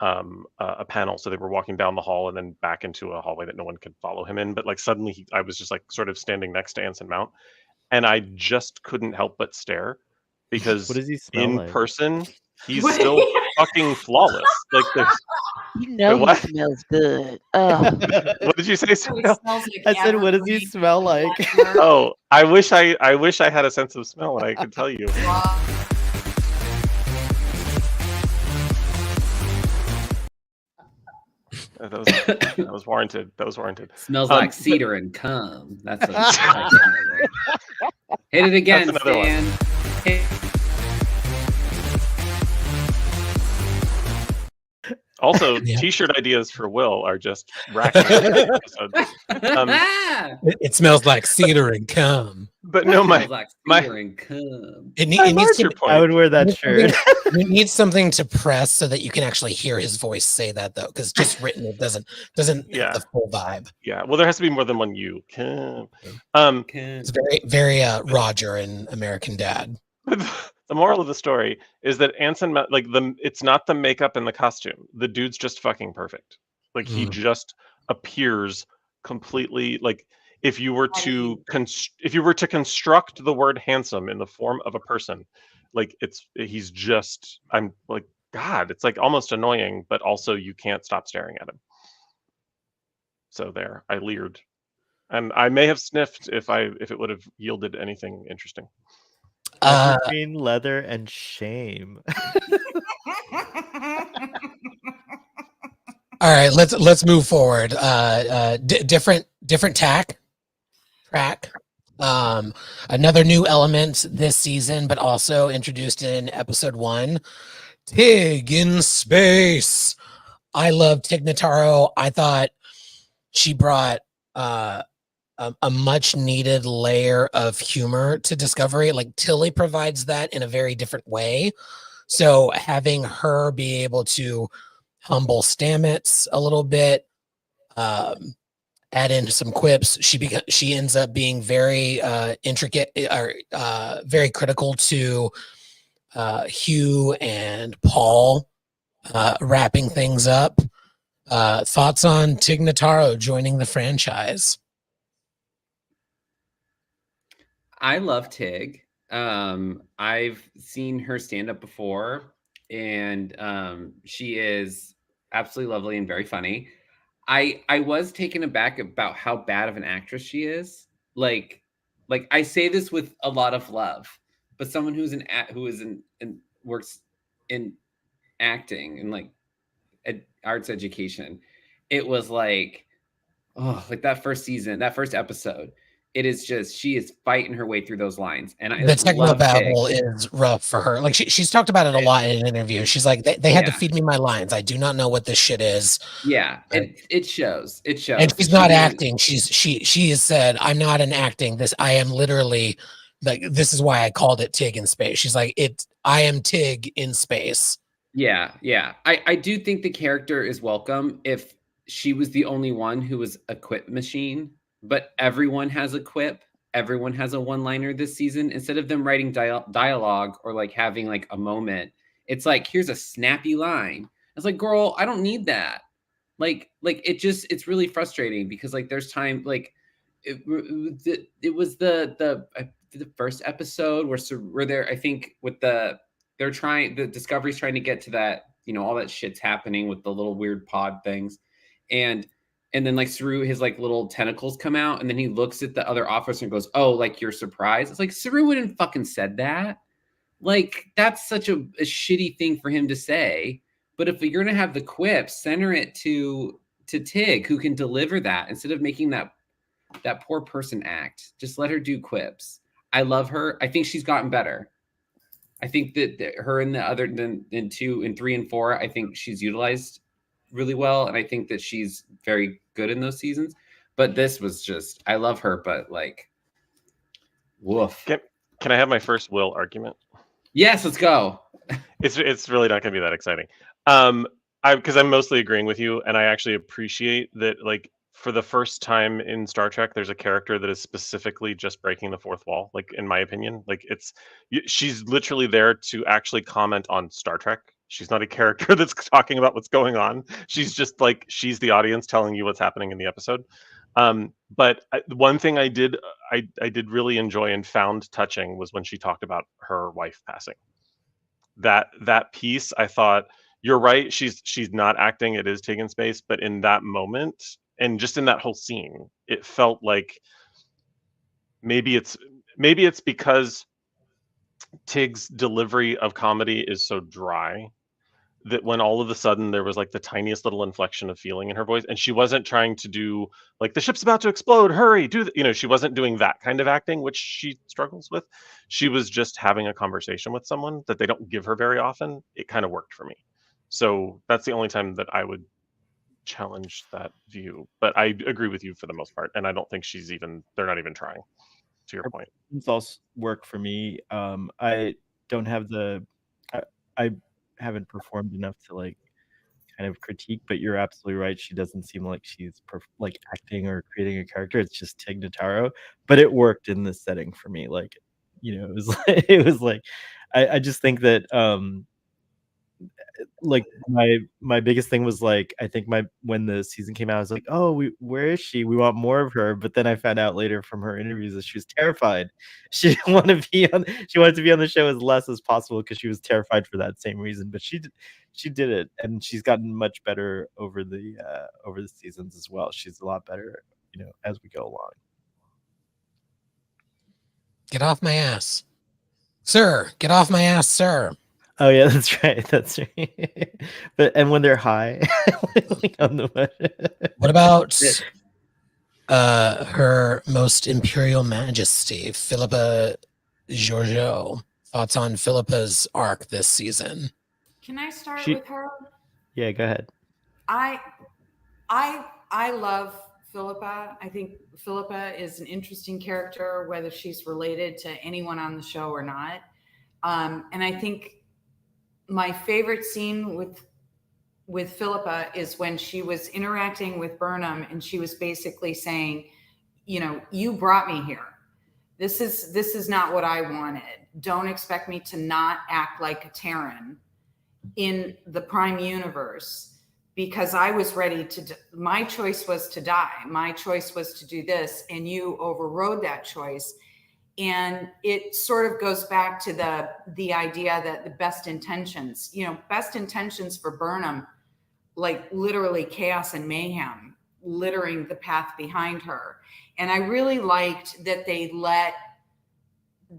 a panel. So they were walking down the hall and then back into a hallway that no one could follow him in. But like suddenly I was just like sort of standing next to Anson Mount, and I just couldn't help but stare because What does he smell in like? person he's still fucking flawless. Like there's He smells good. what did you say, he Sarah? smells like I said, what does he evergreen smell like? lavender. Oh, I wish I had a sense of smell and I could tell you. That was warranted. That was warranted. Smells like cedar and cum. That's what it smells like. Hit it again, That's another one. Stan. Hit- Also, Yeah. T-shirt ideas for Will are just racking up this episode. It smells like cedar and cum. But no, Smells like my- cedar and cum. It my needs to larger be, point. I would wear that shirt. you need something to press so that you can actually hear his voice say that, though, because just written it doesn't Yeah. have the full vibe. Yeah, well, there has to be more than one you. Cum. It's very very Roger in American Dad. The moral of the story is that Anson, like it's not the makeup and the costume. The dude's just fucking perfect. Like he just appears completely like if you were to construct the word handsome in the form of a person, like he's just I'm like God. It's like almost annoying, but also you can't stop staring at him. So there, I leered, and I may have sniffed if it would have yielded anything interesting. Between leather and shame. All right, let's move forward. Different track. Another new element this season, but also introduced in episode 1. Tig in space. I love Tig Notaro. I thought she brought a much needed layer of humor to Discovery. Like Tilly provides that in a very different way. So having her be able to humble Stamets a little bit, add in some quips, she ends up being very intricate or very critical to Hugh and Paul wrapping things up. Thoughts on Tig Notaro joining the franchise? I love Tig. I've seen her stand up before, and she is absolutely lovely and very funny. I was taken aback about how bad of an actress she is. Like I say this with a lot of love, but someone who is in works in acting and like arts education, it was like, oh, like that first season, that first episode. It is just, she is fighting her way through those lines, and I The techno love babble Tig. is rough for her. Like she's talked about it a lot in an interview. She's like, they had to Yeah. feed me my lines. I do not know what this shit is. Yeah, it shows. It shows. And she's not acting. She has said, I'm not in acting. This I am literally like, this is why I called it Tig in space. She's like, I am Tig in space. Yeah, yeah. I do think the character is welcome if she was the only one who was a quip machine, but everyone has a quip. Everyone has a one-liner this season. Instead of them writing dialogue or like having like a moment, it's like, here's a snappy line. It's like, girl, I don't need that. Like it's really frustrating because like there's time, like it was the first episode where they're, I think with the Discovery's trying to get to that, all that shit's happening with the little weird pod things, and then like Saru, his like little tentacles come out, and then he looks at the other officer and goes, oh, like you're surprised. It's like, Saru wouldn't fucking said that. Like that's such a shitty thing for him to say. But if you're gonna have the quip, center it to Tig, who can deliver that instead of making that poor person act. Just let her do quips. I love her. I think she's gotten better. I think that her and the other than in 2 and 3 and 4, I think she's utilized really well, and I think that she's very good in those seasons. But this was just, I love her, but like, woof. Can I have my first Will argument? Yes, let's go. It's really not going to be that exciting. Because I'm mostly agreeing with you, and I actually appreciate that. Like for the first time in Star Trek, there's a character that is specifically just breaking the fourth wall. Like in my opinion, like she's literally there to actually comment on Star Trek. She's not a character that's talking about what's going on. She's just like, she's the audience telling you what's happening in the episode. But one thing I did really enjoy and found touching was when she talked about her wife passing. That piece, I thought, you're right, she's not acting, it is taking space, but in that moment and just in that whole scene, it felt like maybe it's because Tig's delivery of comedy is so dry that when all of a sudden there was like the tiniest little inflection of feeling in her voice, and she wasn't trying to do like the ship's about to explode, hurry, do she wasn't doing that kind of acting, which she struggles with. She was just having a conversation with someone that they don't give her very often. It kind of worked for me. So that's the only time that I would challenge that view. But I agree with you for the most part, and I don't think they're not even trying, to your point. It's also work for me. I don't have I haven't performed enough to like kind of critique, but you're absolutely right. She doesn't seem like she's like acting or creating a character. It's just Tig Notaro, but it worked in this setting for me. Like, it was like, I just think that like my biggest thing was like, I think when the season came out, I was like, oh, where is she? We want more of her. But then I found out later from her interviews that she was terrified. She didn't want to be on. She wanted to be on the show as less as possible because she was terrified for that same reason. But she did it, and she's gotten much better over the seasons as well. She's a lot better, as we go along. Get off my ass, sir! Get off my ass, sir! Oh yeah, that's right. That's right. And when they're high, on the what about her most imperial majesty, Philippa Georgiou? Thoughts on Philippa's arc this season? Can I start with her? Yeah, go ahead. I love Philippa. I think Philippa is an interesting character, whether she's related to anyone on the show or not. And I think my favorite scene with Philippa is when she was interacting with Burnham, and she was basically saying, you brought me here. This is not what I wanted. Don't expect me to not act like a Terran in the Prime universe, because I was ready to, my choice was to die. My choice was to do this, and you overrode that choice. And it sort of goes back to the idea that the best intentions, best intentions for Burnham, like literally chaos and mayhem littering the path behind her. And I really liked that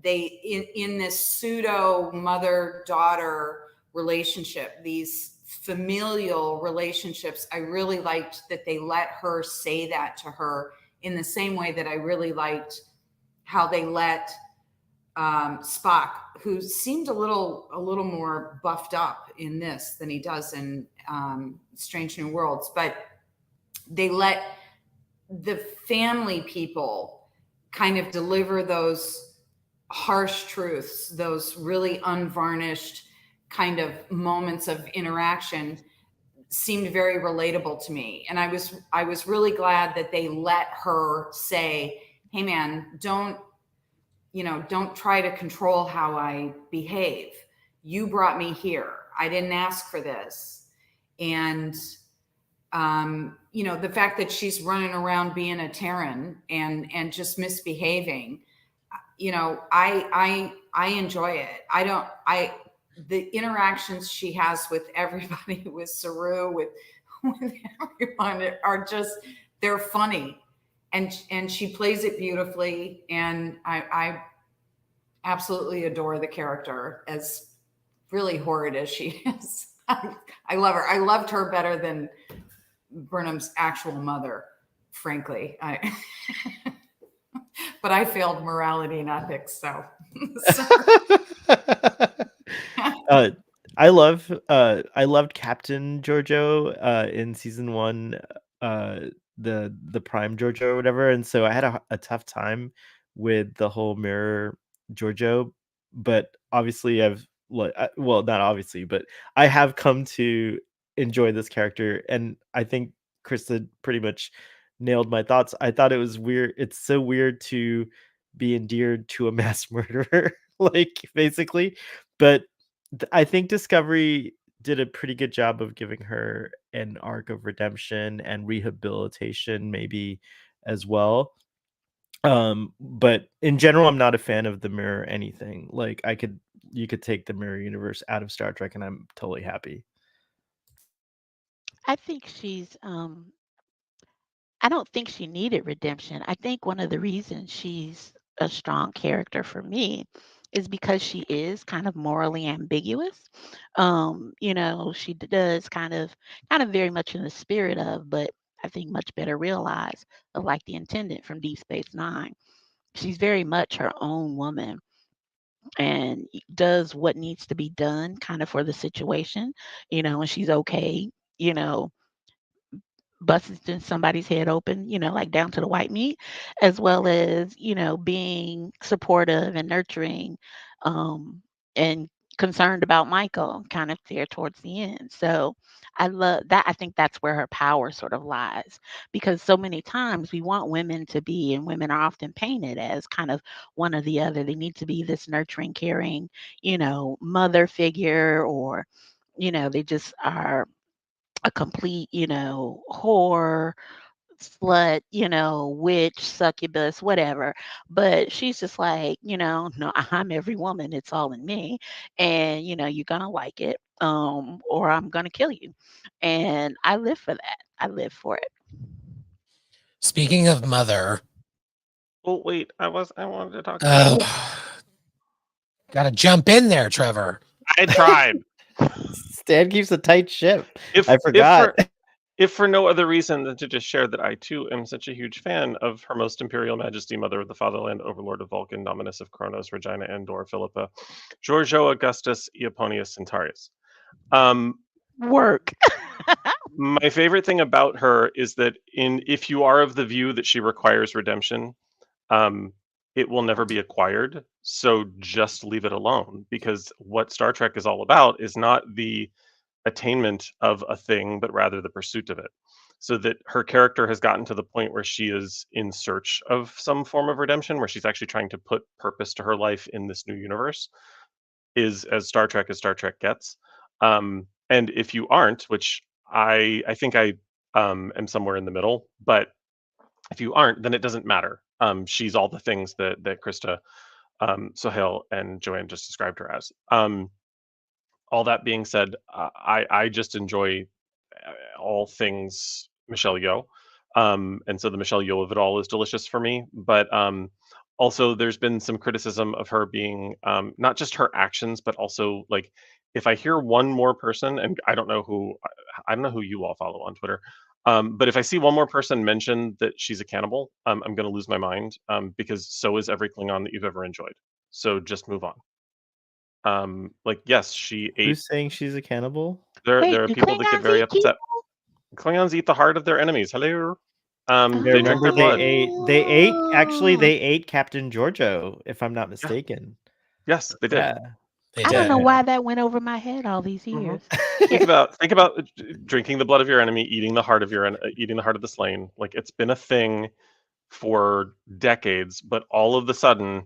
in this pseudo mother-daughter relationship, these familial relationships, I really liked that they let her say that to her, in the same way that I really liked how they let Spock, who seemed a little more buffed up in this than he does in Strange New Worlds, but they let the family people kind of deliver those harsh truths, those really unvarnished kind of moments of interaction, seemed very relatable to me. And I was really glad that they let her say, hey man, don't try to control how I behave. You brought me here. I didn't ask for this. And the fact that she's running around being a Terran and just misbehaving, I enjoy it. The interactions she has with everybody, with Saru, with everyone, are just, they're funny, and she plays it beautifully, and I absolutely adore the character, as really horrid as she is. I love her. I loved her better than Burnham's actual mother, frankly. But I failed morality and ethics, so. I loved Captain Giorgio in season 1, the Prime Giorgio or whatever, and so I had a tough time with the whole mirror Giorgio, but obviously not obviously, but I have come to enjoy this character, and I think Krista pretty much nailed my thoughts. I thought it was weird. It's so weird to be endeared to a mass murderer, like, basically, but I think Discovery did a pretty good job of giving her an arc of redemption and rehabilitation, maybe, as well. But in general, I'm not a fan of the mirror anything. Like, you could take the mirror universe out of Star Trek and I'm totally happy. I think I don't think she needed redemption. I think one of the reasons she's a strong character for me is because she is kind of morally ambiguous. She does kind of very much in the spirit of, but I think much better realized, of like the intendant from Deep Space Nine. She's very much her own woman and does what needs to be done kind of for the situation, and she's okay, you know, busting somebody's head open, like down to the white meat, as well as, being supportive and nurturing, and concerned about Michael kind of there towards the end. So I love that. I think that's where her power sort of lies, because so many times we want women to be, and women are often painted as kind of one or the other. They need to be this nurturing, caring, mother figure, or, they just are a complete, whore, slut, witch, succubus, whatever. But she's just like, no, I'm every woman. It's all in me. And, you're going to like it, or I'm going to kill you. And I live for that. I live for it. Speaking of mother. Oh, wait, I wanted to talk about Gotta jump in there, Trevor. I tried. Stan keeps a tight ship. I forgot. If for no other reason than to just share that I too am such a huge fan of Her Most Imperial Majesty, Mother of the Fatherland, Overlord of Vulcan, Dominus of Kronos, Regina Andor, Philippa, Giorgio Augustus, Eoponius Centaurus. Work. My favorite thing about her is that if you are of the view that she requires redemption, it will never be acquired. So just leave it alone, because what Star Trek is all about is not the attainment of a thing, but rather the pursuit of it. so that her character has gotten to the point where she is in search of some form of redemption, where she's actually trying to put purpose to her life in this new universe, is as Star Trek gets. And if you aren't, which I think I am somewhere in the middle, but if you aren't, then it doesn't matter. She's all the things that Krista, Sohail, and Joanne just described her as. All that being said, I just enjoy all things Michelle Yeoh, and so the Michelle Yeoh of it all is delicious for me. But also, there's been some criticism of her being not just her actions, but also like if I hear one more person, and I don't know who you all follow on Twitter. But if I see one more person mention that she's a cannibal, I'm going to lose my mind, because so is every Klingon that you've ever enjoyed. So just move on. Like, yes, she ate. Who's saying she's a cannibal? There Wait, are do people that get Klingons very eat upset. Klingons eat the heart of their enemies. Hello. Yeah, They drink their remember blood. they ate Captain Giorgio, if I'm not mistaken. Yes, they did. Yeah. They I don't know did. why that went over my head all these years. Think about drinking the blood of your enemy, eating the heart of the slain. Like, it's been a thing for decades, but all of the sudden,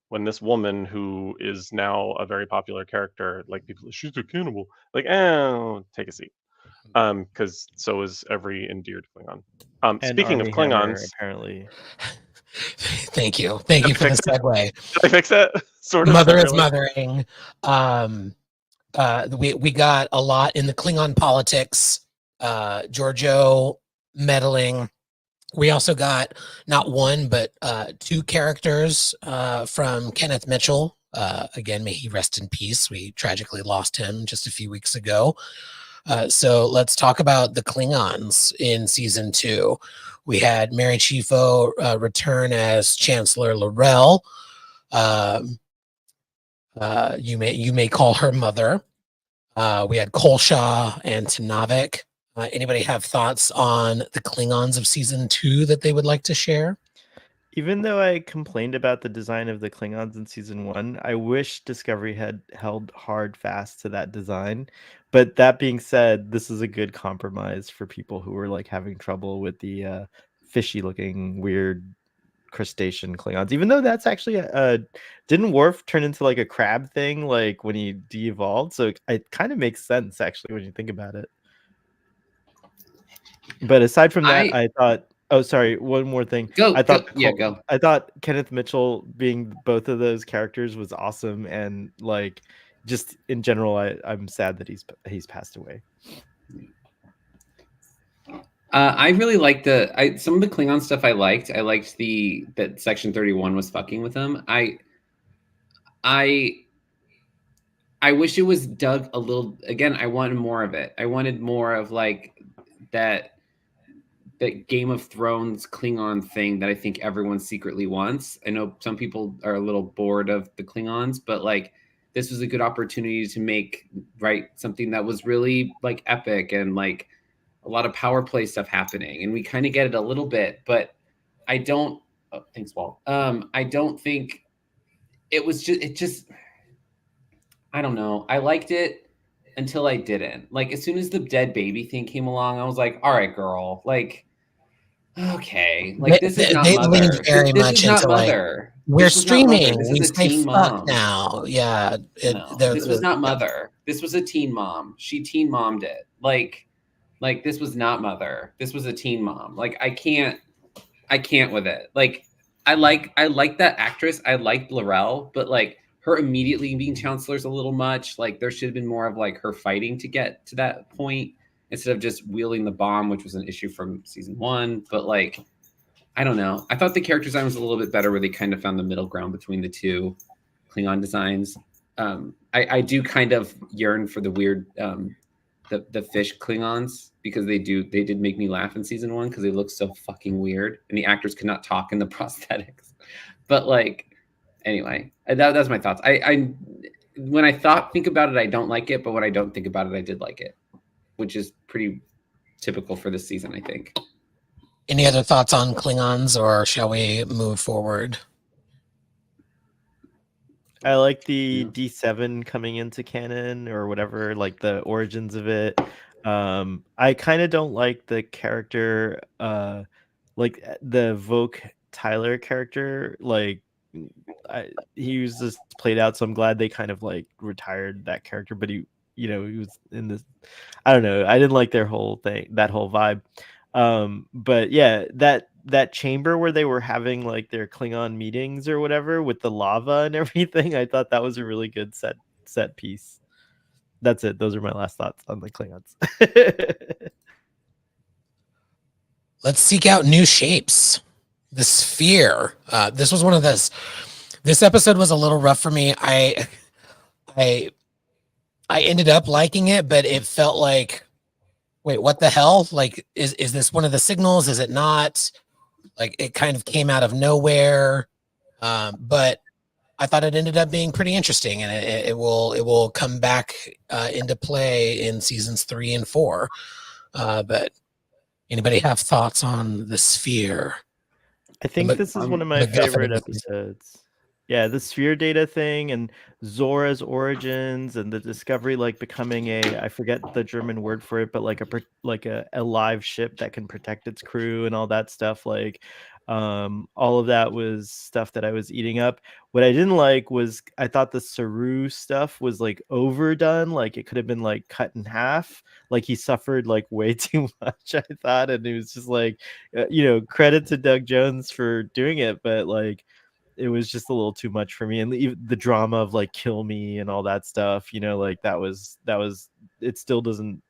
when this woman who is now a very popular character, like people, she's a cannibal. Like, take a seat. Because so is every endeared Klingon. And Speaking of Armie Hammer, Klingons, apparently. Thank you for the Fix it. segue. did I fix it? Sort of. Mother not is really. mothering. We got a lot in the Klingon politics. Giorgio meddling. We also got not one but two characters from Kenneth Mitchell. Again, may he rest in peace. We tragically lost him just a few weeks ago. So let's talk about the Klingons in season 2. We had Mary Chieffo return as Chancellor L'Rell. You may call her mother. We had Kolshaw and Tanavik. Anybody have thoughts on the Klingons of season 2 that they would like to share? Even though I complained about the design of the Klingons in season 1, I wish Discovery had held hard fast to that design. But that being said, this is a good compromise for people who were like having trouble with the fishy looking weird crustacean Klingons. Even though that's actually didn't Worf turn into like a crab thing like when he de-evolved? So it kind of makes sense actually when you think about it. But aside from that, I thought. Oh, sorry. One more thing. I thought Kenneth Mitchell being both of those characters was awesome, and like, just in general, I'm sad that he's passed away. I really liked some of the Klingon stuff. I liked that Section 31 was fucking with them. I wish it was dug a little. Again, I wanted more of it. I wanted more of like that Game of Thrones Klingon thing that I think everyone secretly wants. I know some people are a little bored of the Klingons, but like this was a good opportunity to write something that was really like epic and like a lot of power play stuff happening. And we kind of get it a little bit, but I don't. Oh, thanks, Walt. I don't think it was just. I don't know. I liked it until I didn't. Like as soon as the dead baby thing came along, I was like, all right, girl, like. Okay, like this is not Mother. This is not Mother. We're streaming. We say fuck now. Yeah. This was not Mother. This was a teen mom. She teen mommed it. Like this was not Mother. This was a teen mom. Like I can't with it. Like I like that actress. I like L'Rell, but like her immediately being Chancellor's a little much. Like there should have been more of like her fighting to get to that point, instead of just wielding the bomb, which was an issue from season 1. But like, I don't know. I thought the character design was a little bit better where they kind of found the middle ground between the two Klingon designs. I do kind of yearn for the weird, the fish Klingons, because they did make me laugh in season 1 because they look so fucking weird and the actors could not talk in the prosthetics. But like, anyway, that's my thoughts. When I think about it, I don't like it, but when I don't think about it, I did like it, which is pretty typical for this season, I think. Any other thoughts on Klingons, or shall we move forward? I like the D7 coming into canon or whatever, like the origins of it. I kind of don't like the character, like the Voke Tyler character. Like, he was just played out, so I'm glad they kind of like retired that character. But he was in this. I don't know. I didn't like their whole thing, that whole vibe. But yeah, that chamber where they were having like their Klingon meetings or whatever with the lava and everything, I thought that was a really good set piece. That's it. Those are my last thoughts on the Klingons. Let's seek out new shapes. The sphere. This was one of those. This episode was a little rough for me. I ended up liking it, but it felt like, wait, what the hell? Like, is this one of the signals? Is it not? Like, it kind of came out of nowhere. But I thought it ended up being pretty interesting, and it will come back into play in seasons 3 and 4. But anybody have thoughts on the sphere? I think this is one of my favorite episodes. Yeah, the sphere data thing and Zora's origins and the Discovery like becoming I forget the German word for it, but like a live ship that can protect its crew and all that stuff. Like, all of that was stuff that I was eating up. What I didn't like was I thought the Saru stuff was like overdone. Like, it could have been like cut in half. Like, he suffered like way too much, I thought, and it was just like, credit to Doug Jones for doing it, but like, it was just a little too much for me. And the drama of like kill me and all that stuff, like that was it still doesn't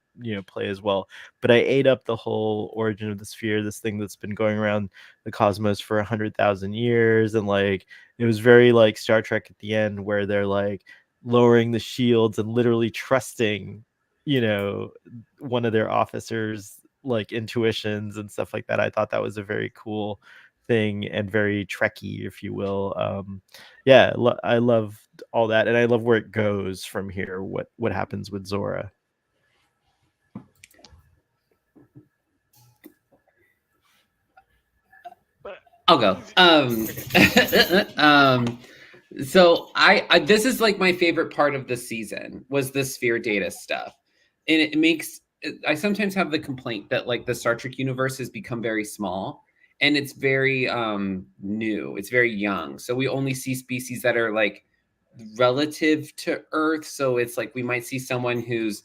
play as well. But I ate up the whole origin of the sphere, this thing that's been going around the cosmos for 100,000 years, and like it was very like Star Trek at the end, where they're like lowering the shields and literally trusting one of their officers like intuitions and stuff like that. I thought that was a very cool thing and very Trekky, if you will. I love all that, and I love where it goes from here. What happens with Zora? I'll go. So I this is like my favorite part of the season was the sphere data stuff, and it makes. I sometimes have the complaint that like the Star Trek universe has become very small, and it's very new. It's very young, so we only see species that are like relative to Earth. So it's like we might see someone who's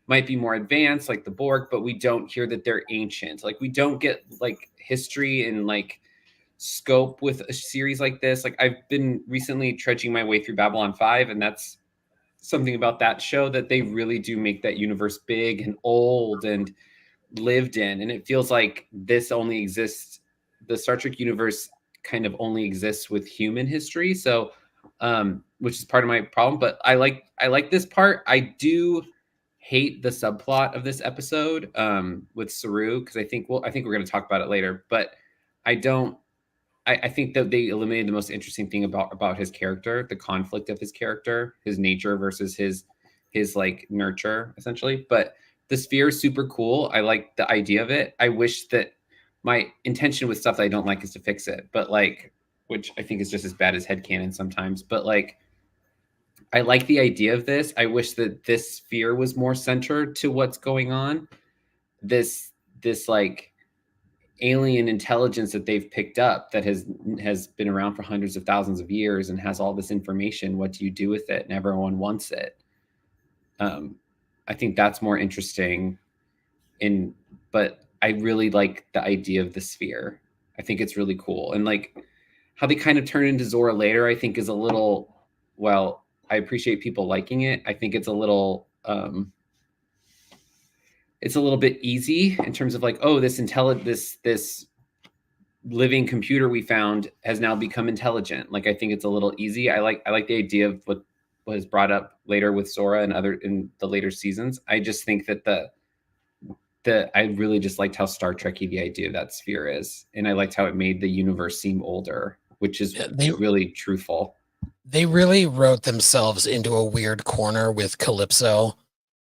might be more advanced, like the Borg, but we don't hear that they're ancient. Like, we don't get like history and like scope with a series like this. Like, I've been recently trudging my way through Babylon 5, and that's something about that show, that they really do make that universe big and old and lived in. And it feels like this only exists, the Star Trek universe kind of only exists with human history. So which is part of my problem, but I like this part. I do hate the subplot of this episode with Saru, because I think we're going to talk about it later, but I think that they eliminated the most interesting thing about his character, the conflict of his character, his nature versus his like nurture, essentially. But the sphere is super cool. I like the idea of it. I wish that my intention with stuff that I don't like is to fix it, but like, which I think is just as bad as headcanon sometimes. But like, I like the idea of this. I wish that this sphere was more centered to what's going on. This like alien intelligence that they've picked up that has been around for hundreds of thousands of years and has all this information. What do you do with it? And everyone wants it. I think that's more interesting. But I really like the idea of the sphere. I think it's really cool. And like how they kind of turn into Zora later, I think is a little, well, I appreciate people liking it. I think it's a little bit easy in terms of like, oh, this living computer we found has now become intelligent. Like, I think it's a little easy. I like the idea of what was brought up later with Zora and in the later seasons. I just think that I really just liked how Star Trek-y the idea of that sphere is. And I liked how it made the universe seem older, which is really truthful. They really wrote themselves into a weird corner with Calypso,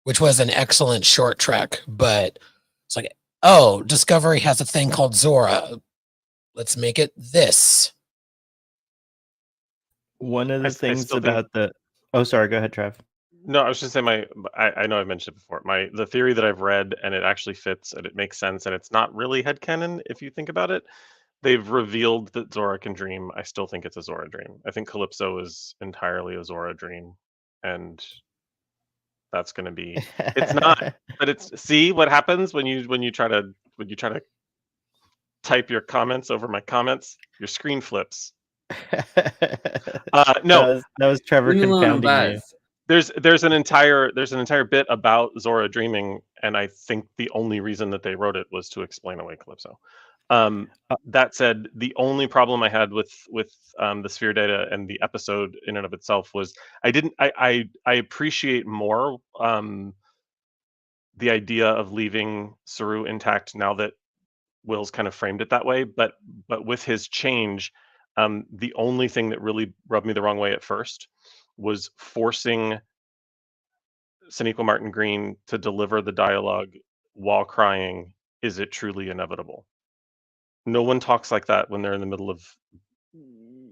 which was an excellent short trek, but it's like, oh, Discovery has a thing called Zora. Let's make it this. One of the things about the... Oh, sorry, go ahead, Trav. No, I was just saying I know I've mentioned it before. The theory that I've read, and it actually fits and it makes sense, and it's not really headcanon if you think about it. They've revealed that Zora can dream. I still think it's a Zora dream. I think Calypso is entirely a Zora dream, and that's going to be. It's not, but it's. See what happens when you try to type your comments over my comments. Your screen flips. No, that was Trevor Leave me alone, confounding you. Buzz. there's an entire bit about Zora dreaming, and I think the only reason that they wrote it was to explain away Calypso. That said, the only problem I had with the sphere data and the episode in and of itself was I appreciate more the idea of leaving Saru intact now that Will's kind of framed it that way, but with his change, the only thing that really rubbed me the wrong way at first was forcing Sonequa Martin Green to deliver the dialogue while crying, "Is it truly inevitable?" No one talks like that when they're in the middle of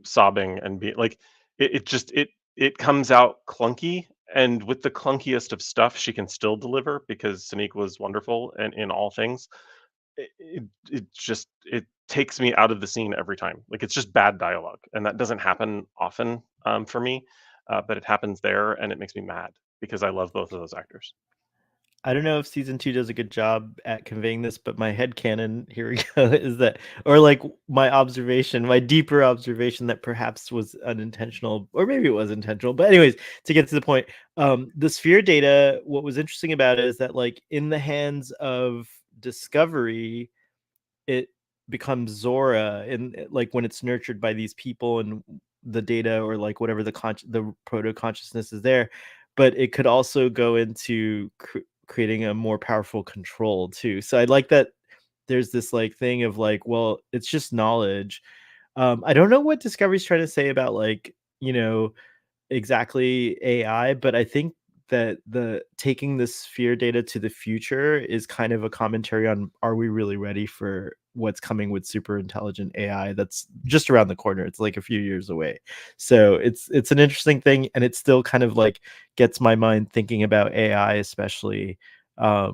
sobbing and being like, it comes out clunky, and with the clunkiest of stuff, she can still deliver because Sonequa was wonderful and in all things. It takes me out of the scene every time. Like, it's just bad dialogue, and that doesn't happen often for me, but it happens there, and it makes me mad because I love both of those actors. I don't know if season 2 does a good job at conveying this, but my headcanon, here we go, is that, or like my deeper observation that perhaps was unintentional, or maybe it was intentional. But anyways, to get to the point, the sphere data, what was interesting about it is that, like, in the hands of Discovery, it becomes Zora, and like when it's nurtured by these people and the data, or like whatever the proto consciousness is there. But it could also go into creating a more powerful control too. So I like that there's this like thing of like, well, it's just knowledge. I don't know what Discovery's trying to say about, like, exactly AI, but I think that the taking the sphere data to the future is kind of a commentary on, are we really ready for what's coming with super intelligent AI that's just around the corner? It's like a few years away. So it's an interesting thing, and it still kind of like gets my mind thinking about AI, especially now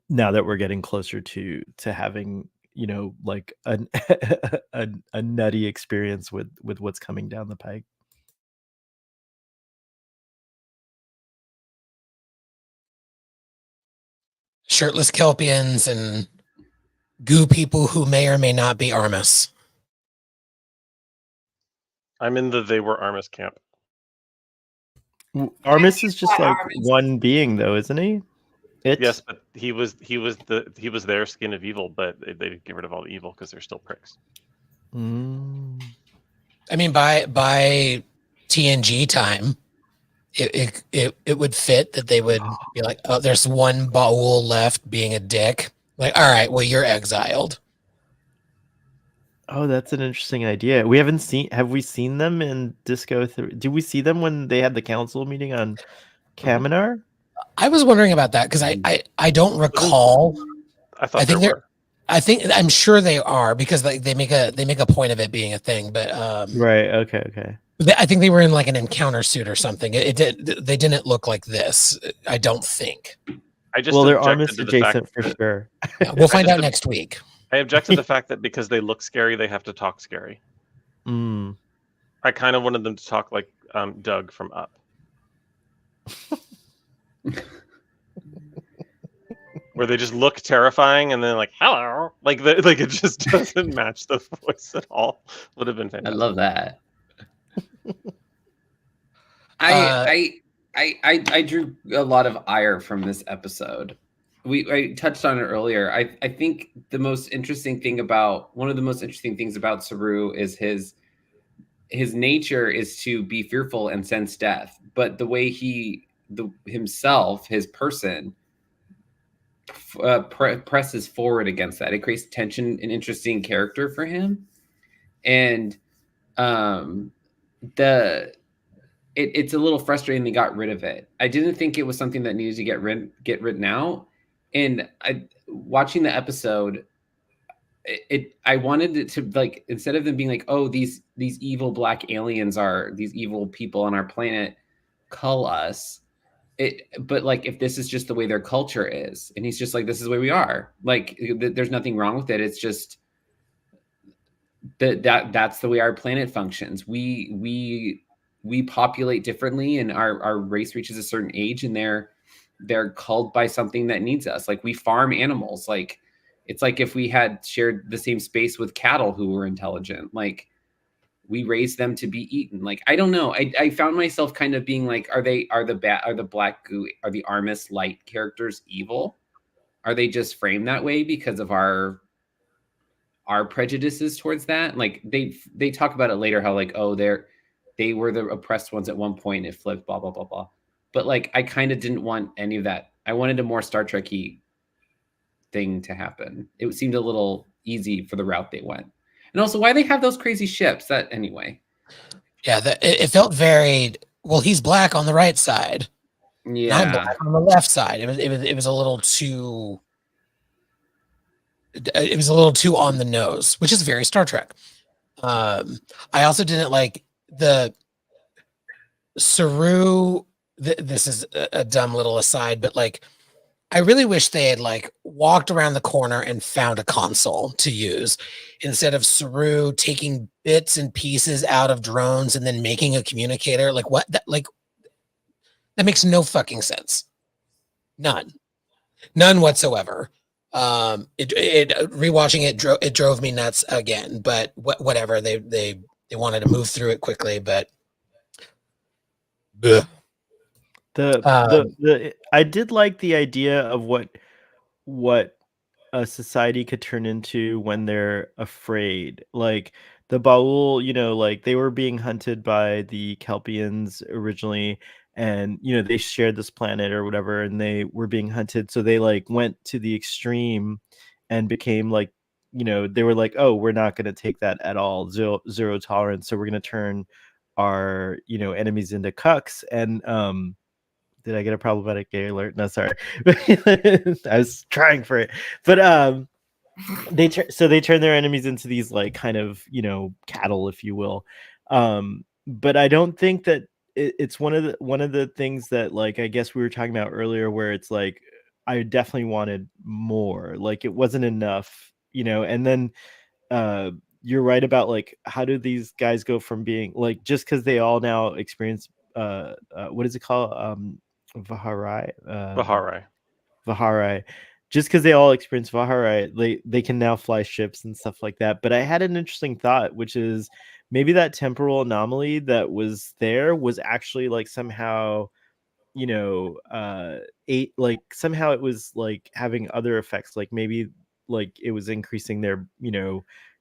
that we're getting closer to having, like a nutty experience with what's coming down the pike. Shirtless Kelpians and goo people who may or may not be Armus. I'm in the they were Armus camp. Armus is just like Armus. one being, though, isn't he? Yes, but he was their skin of evil, but they get rid of all the evil because they're still pricks. I mean, by TNG time, it would fit that they would be like, oh, there's one Baul left being a dick. Like, all right, well, you're exiled. Oh, that's an interesting idea. Have we seen them in Disco 3? Did we see them when they had the council meeting on Kaminar? I was wondering about that because I don't recall. I thought they were. I'm sure they are, because they make a point of it being a thing, but right. Okay. I think they were in like an encounter suit or something. They didn't look like this. I don't think. They're Armus adjacent for sure. Yeah, we'll find out next week. I object to the fact that because they look scary, they have to talk scary. I kind of wanted them to talk like Doug from Up. Where they just look terrifying and then like, hello, like it just doesn't match the voice at all. Would have been fantastic. I love that. I drew a lot of ire from this episode. I touched on it earlier. I think one of the most interesting things about Saru is his nature is to be fearful and sense death, but the way his person presses forward against that, it creates tension and interesting character for him. And it's a little frustrating they got rid of it. I didn't think it was something that needed to get written out. And watching the episode, I wanted it to, like, instead of them being like, oh, these evil black aliens are these evil people on our planet, cull us. But like, if this is just the way their culture is, and he's just like, this is the way we are, like, there's nothing wrong with it. It's just that's the way our planet functions. We populate differently, and our race reaches a certain age, and they're culled by something that needs us. Like, we farm animals. Like, it's like if we had shared the same space with cattle who were intelligent, like, we raise them to be eaten. Like, I don't know. I found myself kind of being like, are the Black Goo, are the Armis Light characters evil? Are they just framed that way because of our prejudices towards that? Like, they talk about it later, how like, oh, they were the oppressed ones at one point, it flipped, blah, blah, blah, blah. But like, I kind of didn't want any of that. I wanted a more Star Trek-y thing to happen. It seemed a little easy for the route they went. And also, why they have those crazy ships? That anyway. Yeah, it felt very well. He's black on the right side. Yeah, I'm black on the left side. It was a little too. It was a little too on the nose, which is very Star Trek. I also didn't like the Saru. This is a dumb little aside, but like, I really wish they had like walked around the corner and found a console to use instead of Saru taking bits and pieces out of drones and then making a communicator. Like, what? That makes no fucking sense. None whatsoever. Rewatching it drove me nuts again. But whatever. They wanted to move through it quickly, but. Ugh. I did like the idea of what a society could turn into when they're afraid. Like the Baul, like they were being hunted by the Kelpians originally, and they shared this planet or whatever, and they were being hunted, so they like went to the extreme and became like, they were like, oh, we're not going to take that at all, zero tolerance, so we're going to turn our enemies into cucks. And did I get a problematic gay alert? No, sorry. I was trying for it. But they turn their enemies into these like kind of, cattle, if you will. But I don't think that it's one of the things that, like, I guess we were talking about earlier, where it's like I definitely wanted more. Like, it wasn't enough, and then you're right about like, how do these guys go from being like, just because they all now experience what is it called? Vaharai. Just because they all experience Vaharai, they can now fly ships and stuff like that. But I had an interesting thought, which is maybe that temporal anomaly that was there was actually like somehow, somehow it was like having other effects, like maybe like it was increasing their,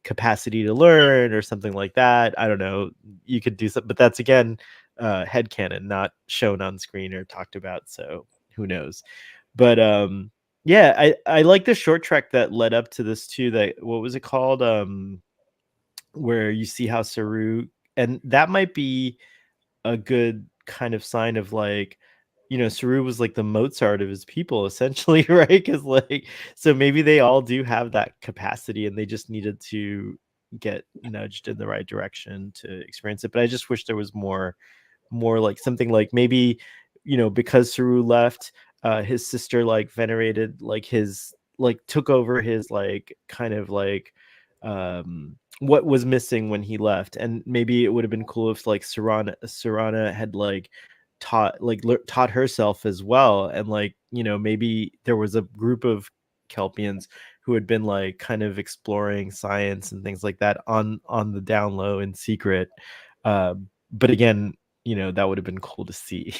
capacity to learn or something like that. I don't know. You could do something, but that's again headcanon, not shown on screen or talked about, so who knows. But yeah, I like the short track that led up to this too. That, what was it called, where you see how Saru, and that might be a good kind of sign of like, Saru was like the Mozart of his people, essentially, right? Because like, so maybe they all do have that capacity, and they just needed to get nudged in the right direction to experience it. But I just wish there was more like something like maybe, because Saru left, his sister like venerated like his, like took over his like kind of like what was missing when he left. And maybe it would have been cool if like Sarana had like taught herself as well, and like, maybe there was a group of Kelpians who had been like kind of exploring science and things like that on the down low in secret. But again, that would have been cool to see.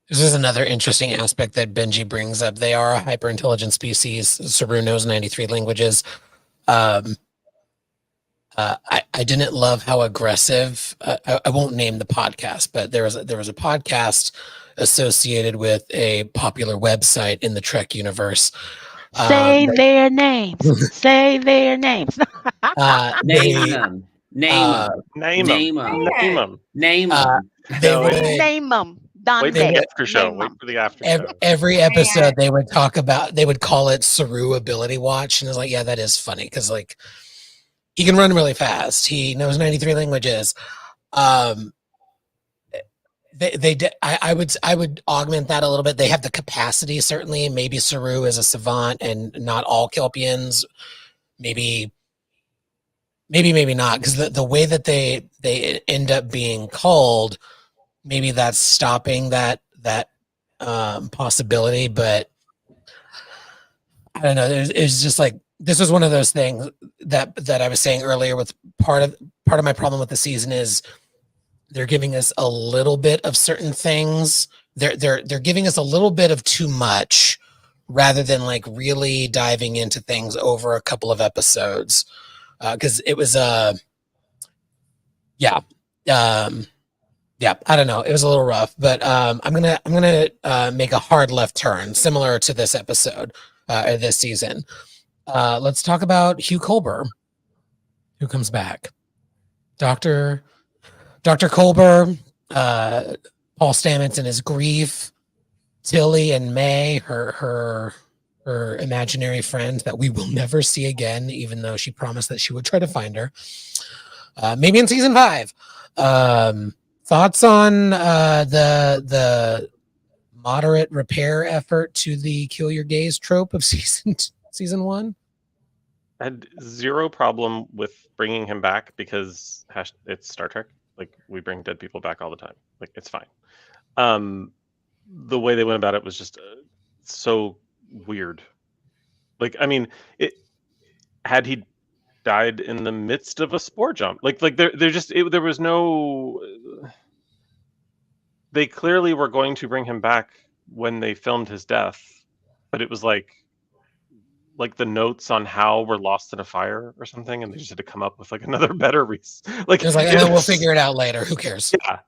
This is another interesting aspect that Benji brings up. They are a hyper intelligent species. Saru knows 93 languages. I didn't love how aggressive. I won't name the podcast, but there was a podcast associated with a popular website in the Trek universe. Say their names. Say their names. Name them. Name them. Name them. Wait for the after show. Wait for the after show. Every episode they would call it Saru Ability Watch, and it's like, yeah, that is funny because like he can run really fast. He knows 93 languages. Um, I would augment that a little bit. They have the capacity, certainly. Maybe Saru is a savant, and not all Kelpians. Maybe not, because the way that they end up being called, maybe that's stopping that possibility. But I don't know. It's just like, this was one of those things that I was saying earlier. With part of my problem with the season is they're giving us a little bit of certain things. They're giving us a little bit of too much, rather than like really diving into things over a couple of episodes. Because it was yeah, yeah. I don't know. It was a little rough, but I'm gonna make a hard left turn, similar to this episode, this season. Let's talk about Hugh Culber, who comes back. Dr. Culber, Paul Stamets and his grief, Tilly and May, her imaginary friend that we will never see again, even though she promised that she would try to find her. Maybe in season 5. Thoughts on the moderate repair effort to the kill your gaze trope of season 1? I had zero problem with bringing him back, because it's Star Trek. Like, we bring dead people back all the time. Like, it's fine. The way they went about it was just so weird. Like, I mean, had he died in the midst of a spore jump, like there was no. They clearly were going to bring him back when they filmed his death, but it was like the notes on how were lost in a fire or something, and they just had to come up with like another better like it was like, and then we'll figure it out later. Who cares? Yeah.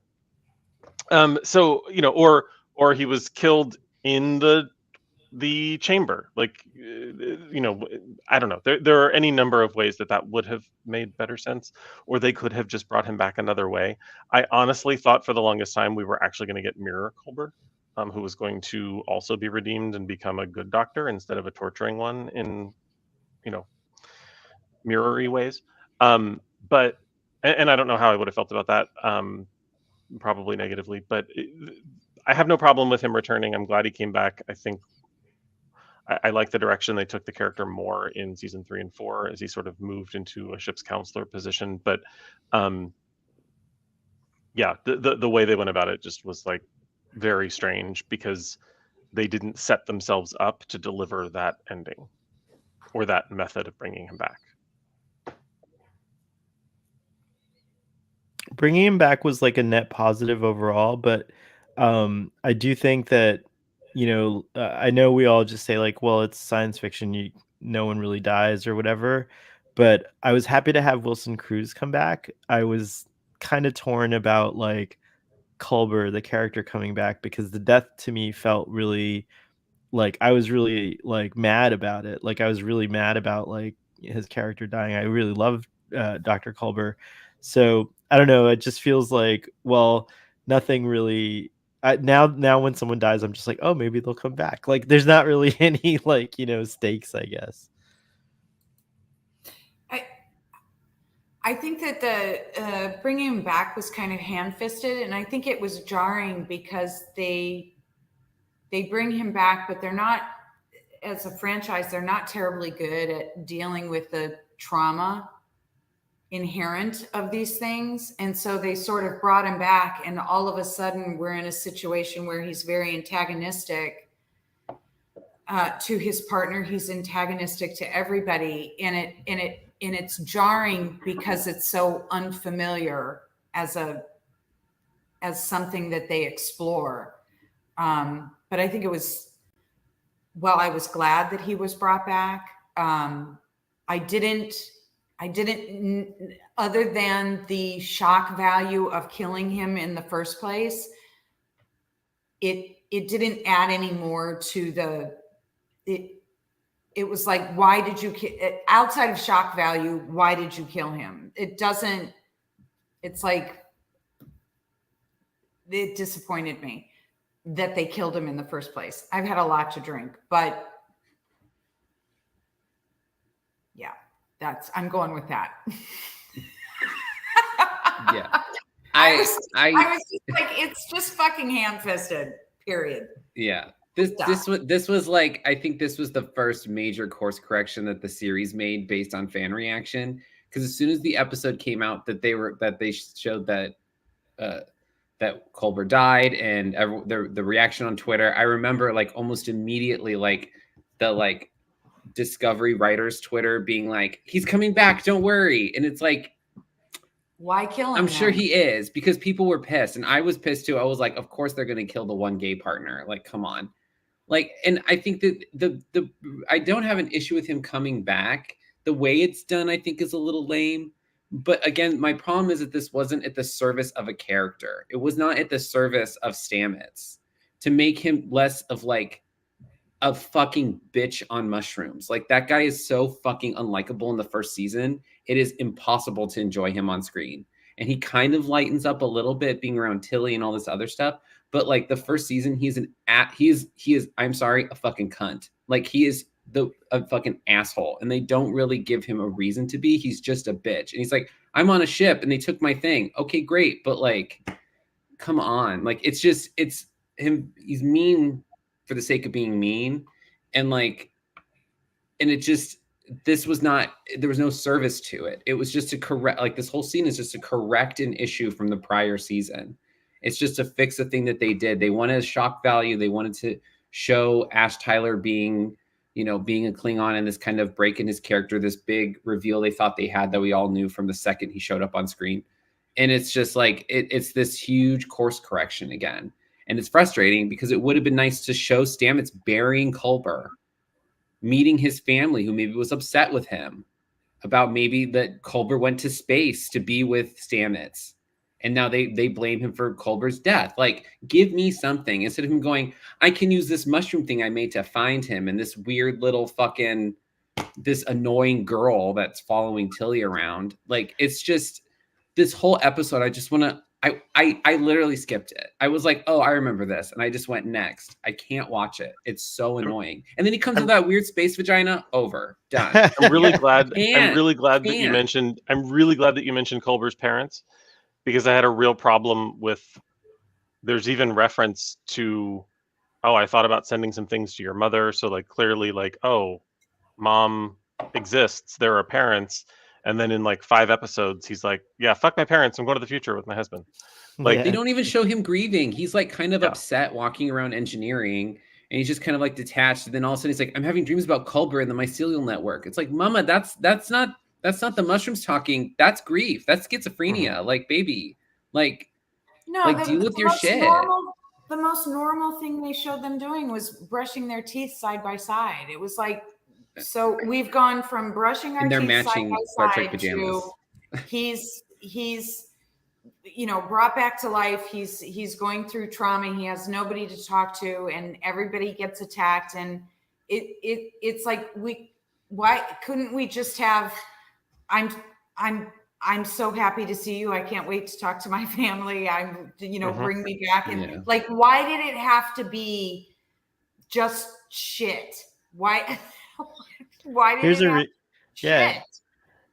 So, or he was killed in the chamber. Like, I don't know. There are any number of ways that would have made better sense, or they could have just brought him back another way. I honestly thought for the longest time we were actually going to get Mirror Culber, who was going to also be redeemed and become a good doctor instead of a torturing one in, mirror-y ways. But I don't know how I would have felt about that. Probably negatively, but I have no problem with him returning. I'm glad he came back. I think I like the direction they took the character more in season 3 and 4, as he sort of moved into a ship's counselor position. But yeah, the way they went about it just was like very strange, because they didn't set themselves up to deliver that ending or that method of bringing him back. Bringing him back was like a net positive overall, but I do think that, I know we all just say like, well, it's science fiction, no one really dies or whatever, but I was happy to have Wilson Cruz come back. I was kind of torn about like Culber, the character, coming back, because the death to me felt really like, I was really like mad about it. Like, I was really mad about like his character dying. I really loved Dr. Culber. So I don't know. It just feels like, well, nothing really. Now when someone dies, I'm just like, oh, maybe they'll come back. Like, there's not really any like, stakes, I guess. I think that the bringing him back was kind of hand-fisted, and I think it was jarring because they bring him back, but they're not, as a franchise, they're not terribly good at dealing with the trauma inherent of these things. And so they sort of brought him back, and all of a sudden we're in a situation where he's very antagonistic to his partner. He's antagonistic to everybody, and it's jarring because it's so unfamiliar as something that they explore. But I think I was glad that he was brought back. I didn't, other than the shock value of killing him in the first place, it didn't add any more to it was like, why did you outside of shock value, why did you kill him? It's like, it disappointed me that they killed him in the first place. I've had a lot to drink, but yeah, I'm going with that. Yeah. I was just like, it's just fucking ham-fisted. Period. Yeah. This was like, I think this was the first major course correction that the series made based on fan reaction. Because as soon as the episode came out that they showed that that Culber died and the reaction on Twitter, I remember like almost immediately like the like Discovery writers Twitter being like, he's coming back, don't worry. And it's like, why kill him? I'm sure he is, because people were pissed and I was pissed too. I was like, of course they're going to kill the one gay partner. Like, come on. Like, and I think that I don't have an issue with him coming back. The way it's done, I think, is a little lame. But again, my problem is that this wasn't at the service of a character. It was not at the service of Stamets to make him less of like a fucking bitch on mushrooms. Like, that guy is so fucking unlikable in the first season. It is impossible to enjoy him on screen. And he kind of lightens up a little bit being around Tilly and all this other stuff. But like the first season, he is, I'm sorry, a fucking cunt. Like, he is a fucking asshole. And they don't really give him a reason to be. He's just a bitch. And he's like, I'm on a ship and they took my thing. Okay, great. But like, come on. Like, it's him. He's mean for the sake of being mean. And like, and it just, there was no service to it. It was just to correct, like, this whole scene is just to correct an issue from the prior season. It's just to fix the thing that they did. They wanted a shock value. They wanted to show Ash Tyler being a Klingon and this kind of break in his character, this big reveal they thought they had that we all knew from the second he showed up on screen. And it's just like, it's this huge course correction again. And it's frustrating because it would have been nice to show Stamets burying Culber, meeting his family who maybe was upset with him about maybe that Culber went to space to be with Stamets. And now they blame him for Culber's death. Like, give me something instead of him going, I can use this mushroom thing I made to find him and this weird little fucking, this annoying girl that's following Tilly around. Like, it's just this whole episode. I just want to, I literally skipped it. I was like, oh, I remember this. And I just went next. I can't watch it. It's so annoying. And then he comes with that weird space vagina. Over. Done. I'm really glad that you mentioned Culber's parents, because I had a real problem with, there's even reference to, oh, I thought about sending some things to your mother. So like, clearly like, oh, mom exists. There are parents. And then in like 5 episodes, he's like, yeah, fuck my parents. I'm going to the future with my husband. Like, they don't even show him grieving. He's like kind of upset walking around engineering, and he's just kind of like detached. And then all of a sudden he's like, I'm having dreams about Culber and the mycelial network. It's like, mama, that's not the mushrooms talking. That's grief. That's schizophrenia. Like, baby, like, no, like, deal with your shit. The most normal thing they showed them doing was brushing their teeth side by side. It was like, so we've gone from brushing our teeth side by side to he's brought back to life. He's going through trauma. He has nobody to talk to, and everybody gets attacked. And it's like, why couldn't we just have, I'm so happy to see you. I can't wait to talk to my family. Bring me back. And like, why did it have to be just shit? Why did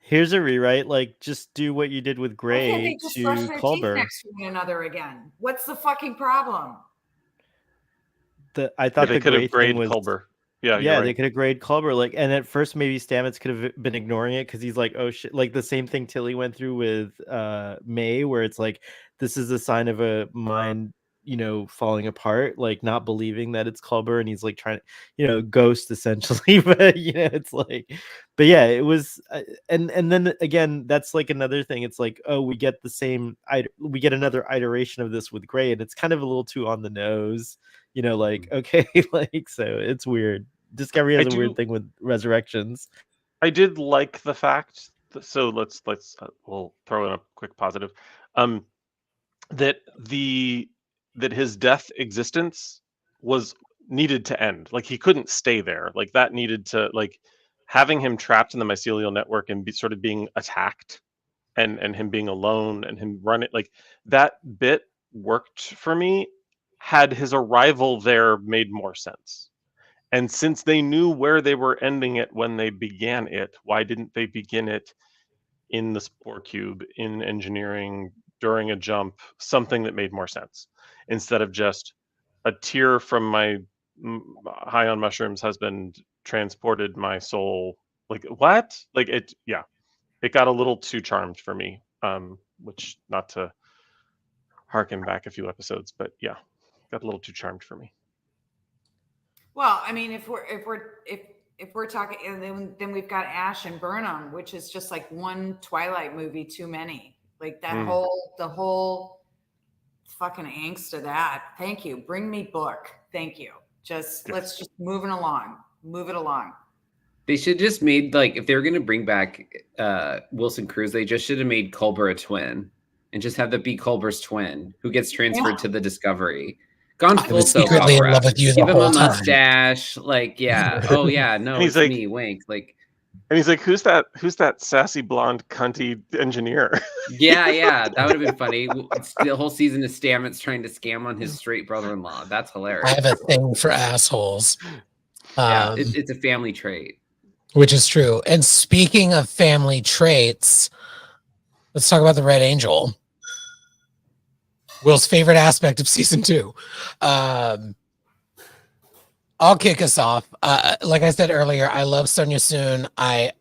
Here's a rewrite. Like, just do what you did with Gray to Culber. Next to one another again. What's the fucking problem? I thought they could have graded Culber. Yeah, they could have graded Culber. Like, and at first maybe Stamets could have been ignoring it because he's like, oh shit, like the same thing Tilly went through with May, where it's like, this is a sign of a mind, falling apart, like not believing that it's Culber, and he's like trying to, ghost essentially. But it's like, but yeah, it was, and then again, that's like another thing. It's like, oh, we get another iteration of this with Gray, and it's kind of a little too on the nose. Like, okay, like, so it's weird. Discovery has a weird thing with resurrections. I did like the fact that, so let's we'll throw in a quick positive, that his death existence was needed to end. Like, he couldn't stay there. Like, that needed to, like, having him trapped in the mycelial network and sort of being attacked, and him being alone and him running, like, that bit worked for me. Had his arrival there made more sense. And since they knew where they were ending it when they began it, why didn't they begin it in the Spore Cube, in engineering, during a jump something that made more sense instead of just a tear from my high on mushrooms husband transported my soul. Like what? Like it got a little too charmed for me. Which, not to harken back a few episodes, but yeah, got a little too charmed for me. Well, I mean, if we're talking, and then we've got Ash and Burnham, which is just like one Twilight movie too many. Like that the whole fucking angst of that. Thank you. Bring me book. Thank you. Let's just move it along. They should just made, like, if they were gonna bring back Wilson Cruz, they just should have made Culber a twin and just have that be Culber's twin who gets transferred to the Discovery. Gone I full was soap secretly in opera. love with you the Give him a whole time. mustache, like, yeah. Oh yeah, no, And he's it's like- me, wink. Like, And he's like, who's that sassy blonde cunty engineer? yeah, that would have been funny. It's the whole season is Stamets trying to scam on his straight brother-in-law. That's I hilarious. have a thing for assholes. Yeah, it's a family trait. Which is true. And speaking of family traits, let's talk about the Red Angel. Will's favorite aspect of season 2. I'll kick us off. Like I said earlier, I love Sonia Soon. I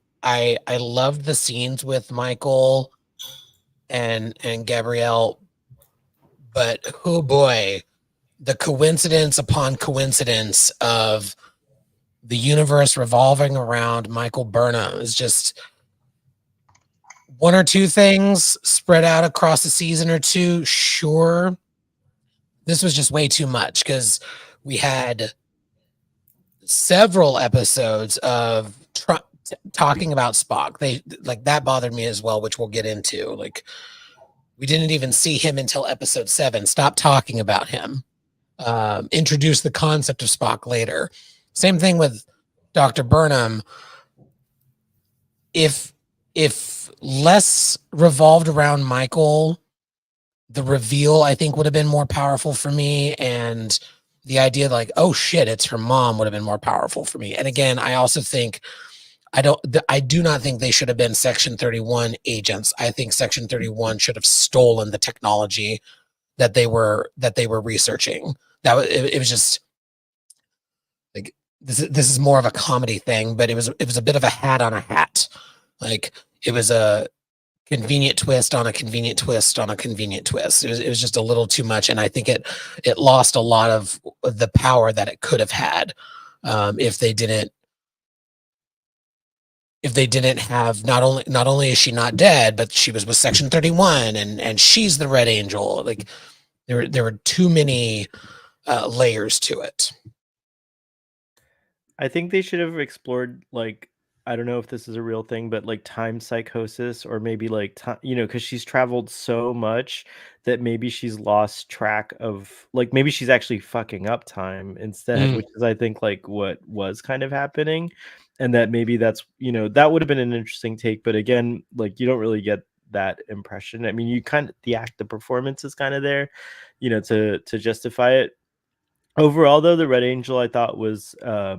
loved the scenes with Michael and Gabrielle, but oh boy, the coincidence upon coincidence of the universe revolving around Michael Burnham is just one or two things spread out across a season or two. Sure. This was just way too much because we had several episodes of talking about Spock. They like that bothered me as well, which we'll get into. Like we didn't even see him until episode 7. Stop talking about him. Introduce the concept of Spock later. Same thing with Dr. Burnham. If less revolved around Michael, the reveal I think would have been more powerful for me, and the idea like, oh shit, it's her mom would have been more powerful for me. And again, I also think I do not think they should have been Section 31 agents. I think Section 31 should have stolen the technology that they were researching. It was just like this is more of a comedy thing, but it was a bit of a hat on a hat. Like it was a convenient twist on a convenient twist on a convenient twist. It was just a little too much, and I think it lost a lot of the power that it could have had if they didn't have not only is she not dead, but she was with Section 31 and she's the Red Angel. Like there were too many layers to it. I think they should have explored, like, I don't know if this is a real thing, but like time psychosis, or maybe like time, because she's traveled so much that maybe she's lost track of, like, maybe she's actually fucking up time instead, which is I think like what was kind of happening, and that maybe that's that would have been an interesting take. But again, like you don't really get that impression. I mean, you kind of the performance is kind of there, to justify it. Overall, though, the Red Angel I thought was a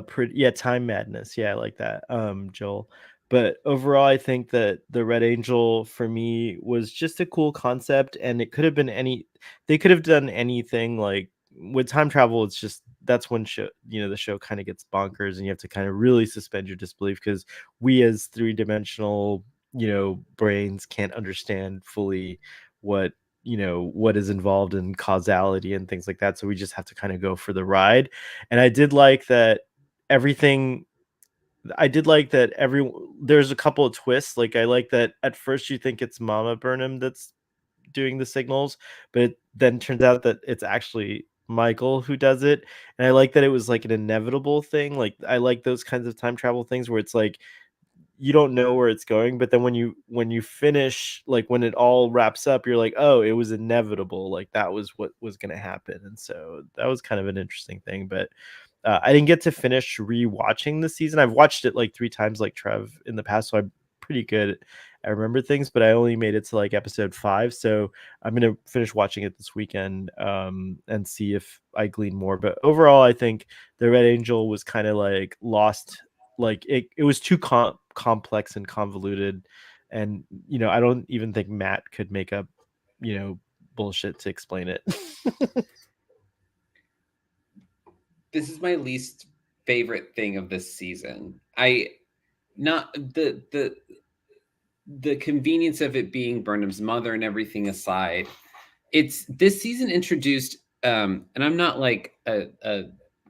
pretty time madness. Yeah, I like that, Joel. But overall, I think that the Red Angel for me was just a cool concept, and it could have been they could have done anything. Like with time travel, it's just that's when the show kind of gets bonkers, and you have to kind of really suspend your disbelief because we as three-dimensional brains can't understand fully what is involved in causality and things like that, so we just have to kind of go for the ride. And I did like that there's a couple of twists. Like I like that at first you think it's Mama Burnham that's doing the signals, but it then turns out that it's actually Michael who does it. And I like that it was like an inevitable thing. Like I like those kinds of time travel things where it's like you don't know where it's going, but then when you finish, like when it all wraps up, you're like, oh, it was inevitable. Like that was what was going to happen. And so that was kind of an interesting thing. But I didn't get to finish rewatching the season. I've watched it like 3 times, like Trev, in the past, so I'm pretty good at remember things. But I only made it to like episode 5, so I'm gonna finish watching it this weekend and see if I glean more. But overall, I think the Red Angel was kind of like lost. Like it was too complex and convoluted, And I don't even think Matt could make up bullshit to explain it. This is my least favorite thing of this season. Not the convenience of it being Burnham's mother and everything aside. It's this season introduced, and I'm not like a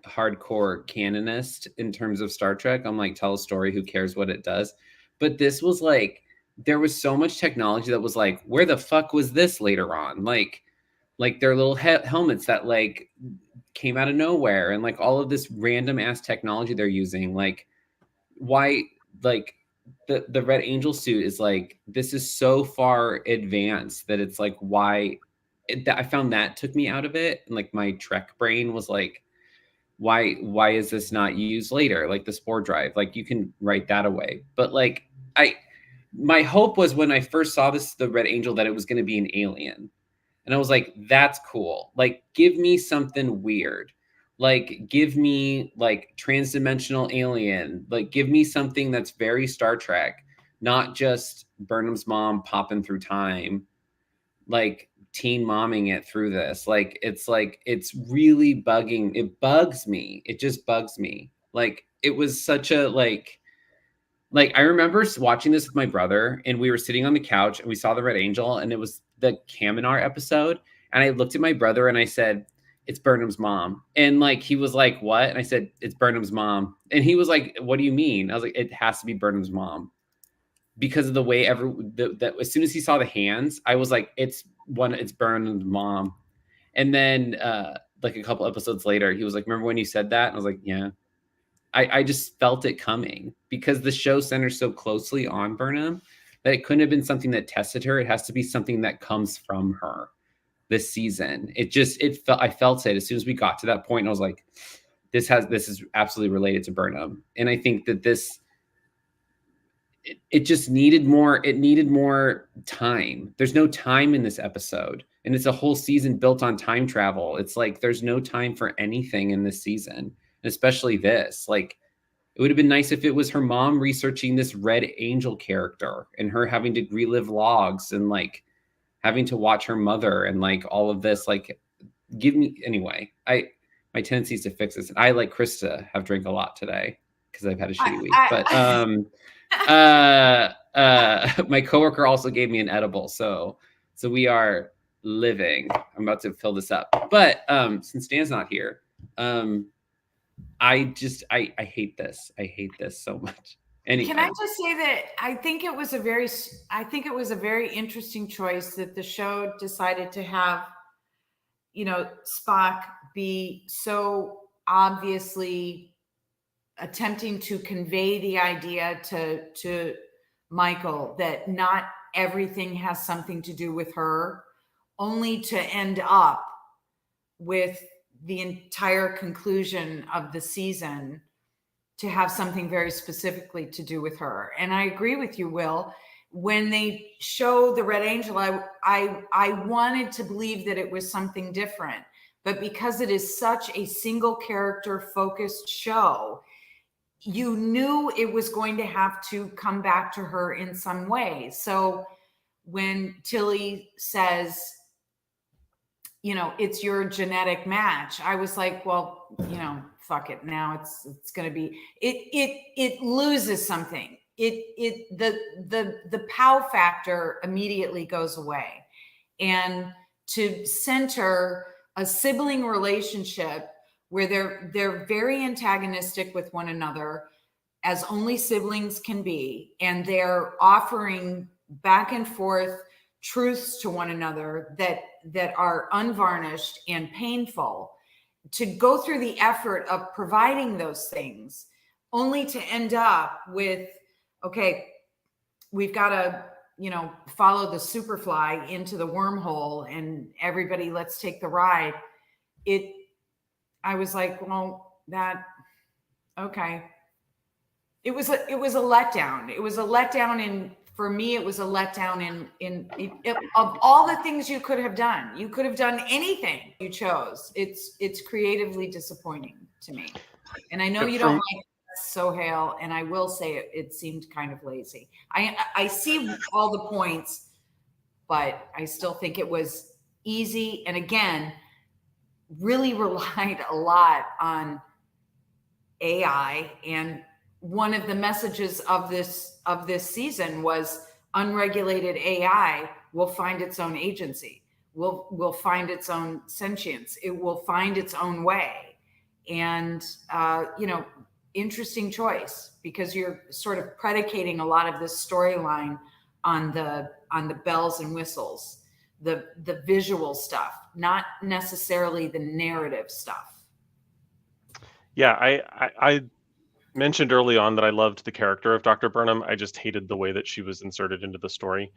hardcore canonist in terms of Star Trek. I'm like, tell a story, who cares what it does? But this was like, there was so much technology that was like, where the fuck was this later on? Like their little helmets that like came out of nowhere, and like all of this random ass technology they're using. Like, why? Like the Red Angel suit is like, this is so far advanced that it's like, why? I found that took me out of it, and like my Trek brain was like, why is this not used later? Like the spore drive, like you can write that away. But like my hope was when I first saw the Red Angel that it was going to be an alien, and I was like, that's cool. Like, give me something weird. Like, give me like transdimensional alien. Like, give me something that's very Star Trek, not just Burnham's mom popping through time, like teen momming it through this. Like, it's really bugging. It bugs me. It just bugs me. Like, it was such a like I remember watching this with my brother, and we were sitting on the couch and we saw the Red Angel, and it was the Kaminar episode. And I looked at my brother and I said, it's Burnham's mom. And like, he was like, what? And I said, it's Burnham's mom. And he was like, what do you mean? I was like, it has to be Burnham's mom. Because of the way that as soon as he saw the hands, I was like, it's Burnham's mom. And then like a couple episodes later, he was like, remember when you said that? And I was like, yeah. I just felt it coming, because the show centers so closely on Burnham that it couldn't have been something that tested her. It has to be something that comes from her this season. I felt it as soon as we got to that point. And I was like, this is absolutely related to Burnham. And I think that it just needed more. It needed more time. There's no time in this episode, and it's a whole season built on time travel. It's like, there's no time for anything in this season, and especially this. Like, it would have been nice if it was her mom researching this Red Angel character and her having to relive logs and like having to watch her mother and like all of this. Like, anyway, my tendency is to fix this. I, like Krista, have drank a lot today because I've had a shitty week. But my coworker also gave me an edible, so we are living. I'm about to fill this up. But since Dan's not here, I hate this. I hate this so much. Anyway. Can I just say that I think it was a very interesting choice that the show decided to have, Spock be so obviously attempting to convey the idea to Michael that not everything has something to do with her, only to end up with the entire conclusion of the season to have something very specifically to do with her. And I agree with you, Will. When they show the Red Angel, I wanted to believe that it was something different, but because it is such a single character focused show, you knew it was going to have to come back to her in some way. So when Tilly says, it's your genetic match, I was like, well, fuck it. Now it's going to be, it loses something. The POW factor immediately goes away. And to center a sibling relationship where they're very antagonistic with one another, as only siblings can be, and they're offering back and forth truths to one another that are unvarnished and painful, to go through the effort of providing those things, only to end up with, okay, we've got to, follow the Superfly into the wormhole, and everybody, let's take the ride. I was like, well, okay. It was a letdown. It was a letdown for me, it was a letdown of all the things you could have done. You could have done anything you chose. It's creatively disappointing to me. And I know you don't like Sohail, and I will say it seemed kind of lazy. I see all the points, but I still think it was easy. And again, really relied a lot on AI. And one of the messages of this season was unregulated AI will find its own agency, will find its own sentience, it will find its own way. And interesting choice, because you're sort of predicating a lot of this storyline on the bells and whistles, the visual stuff, not necessarily the narrative stuff. Yeah, I mentioned early on that I loved the character of Dr. Burnham. I just hated the way that she was inserted into the story.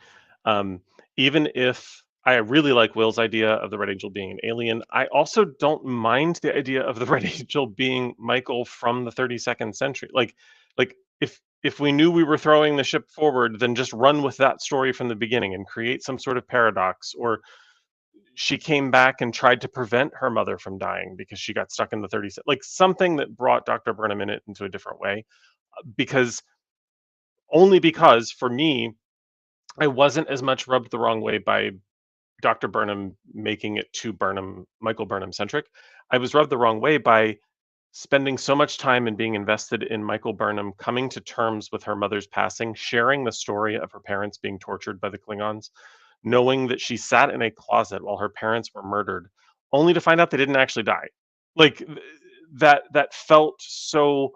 Even if I really like Will's idea of the Red Angel being an alien, I also don't mind the idea of the Red Angel being Michael from the 32nd century. Like if we knew we were throwing the ship forward, then just run with that story from the beginning and create some sort of paradox. Or she came back and tried to prevent her mother from dying because she got stuck in the 30s, like something that brought Dr. Burnham in it into a different way. Because for me, I wasn't as much rubbed the wrong way by Dr. Burnham making it too Michael Burnham centric. I was rubbed the wrong way by spending so much time and being invested in Michael Burnham coming to terms with her mother's passing, sharing the story of her parents being tortured by the Klingons, knowing that she sat in a closet while her parents were murdered, only to find out they didn't actually die. Like that felt so.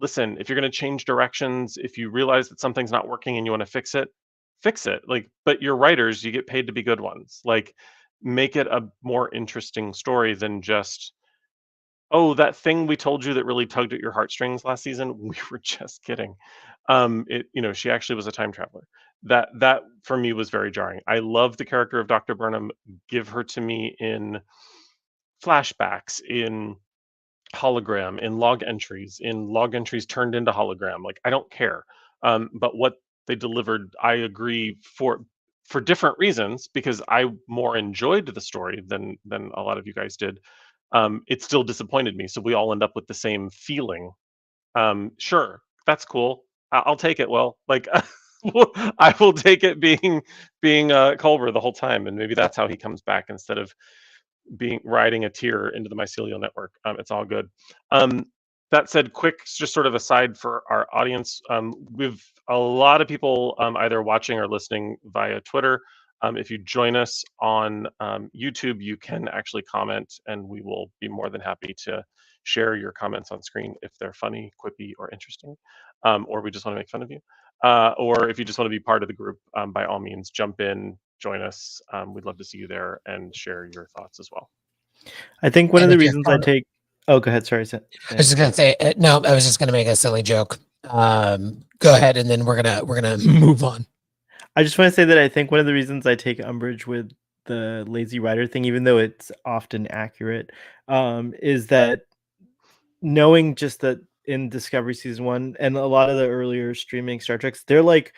Listen, if you're going to change directions, if you realize that something's not working and you want to fix it, fix it. Like, but you're writers, you get paid to be good ones. Like, make it a more interesting story than just, oh, that thing we told you that really tugged at your heartstrings last season, we were just kidding. She actually was a time traveler. That for me was very jarring. I love the character of Dr. Burnham. Give her to me in flashbacks, in hologram, in log entries turned into hologram. Like, I don't care. But what they delivered, I agree, for different reasons, because I more enjoyed the story than a lot of you guys did. It still disappointed me. So we all end up with the same feeling. Sure, that's cool. I'll take it. Well, like, I will take it being Culber the whole time, and maybe that's how he comes back instead of being riding a tier into the mycelial network. It's all good. That said, quick, just sort of aside for our audience, we've a lot of people either watching or listening via Twitter. If you join us on YouTube, you can actually comment, and we will be more than happy to share your comments on screen if they're funny, quippy, or interesting, or we just want to make fun of you. Or if you just want to be part of the group, by all means, jump in, join us. We'd love to see you there and share your thoughts as well. I think one of the reasons I take. Oh, go ahead. Sorry. I was just gonna say no. I was just gonna make a silly joke. Go ahead, and then we're gonna move on. I just want to say that I think one of the reasons I take umbrage with the lazy writer thing, even though it's often accurate, is that knowing just that in Discovery Season 1 and a lot of the earlier streaming Star Treks, they're like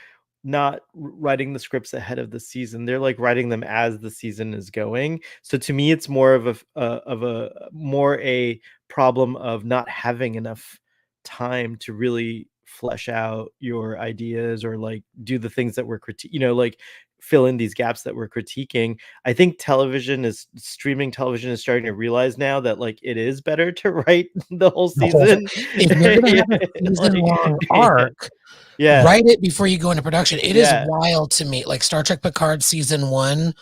not writing the scripts ahead of the season. They're like writing them as the season is going. So to me, it's more of a problem of not having enough time to really flesh out your ideas or like do the things that we're like fill in these gaps that we're critiquing. I think streaming television is starting to realize now that like it is better to write the whole season. If you're gonna have a season-long arc, write it before you go into production. It is wild to me. Like Star Trek Picard season 1,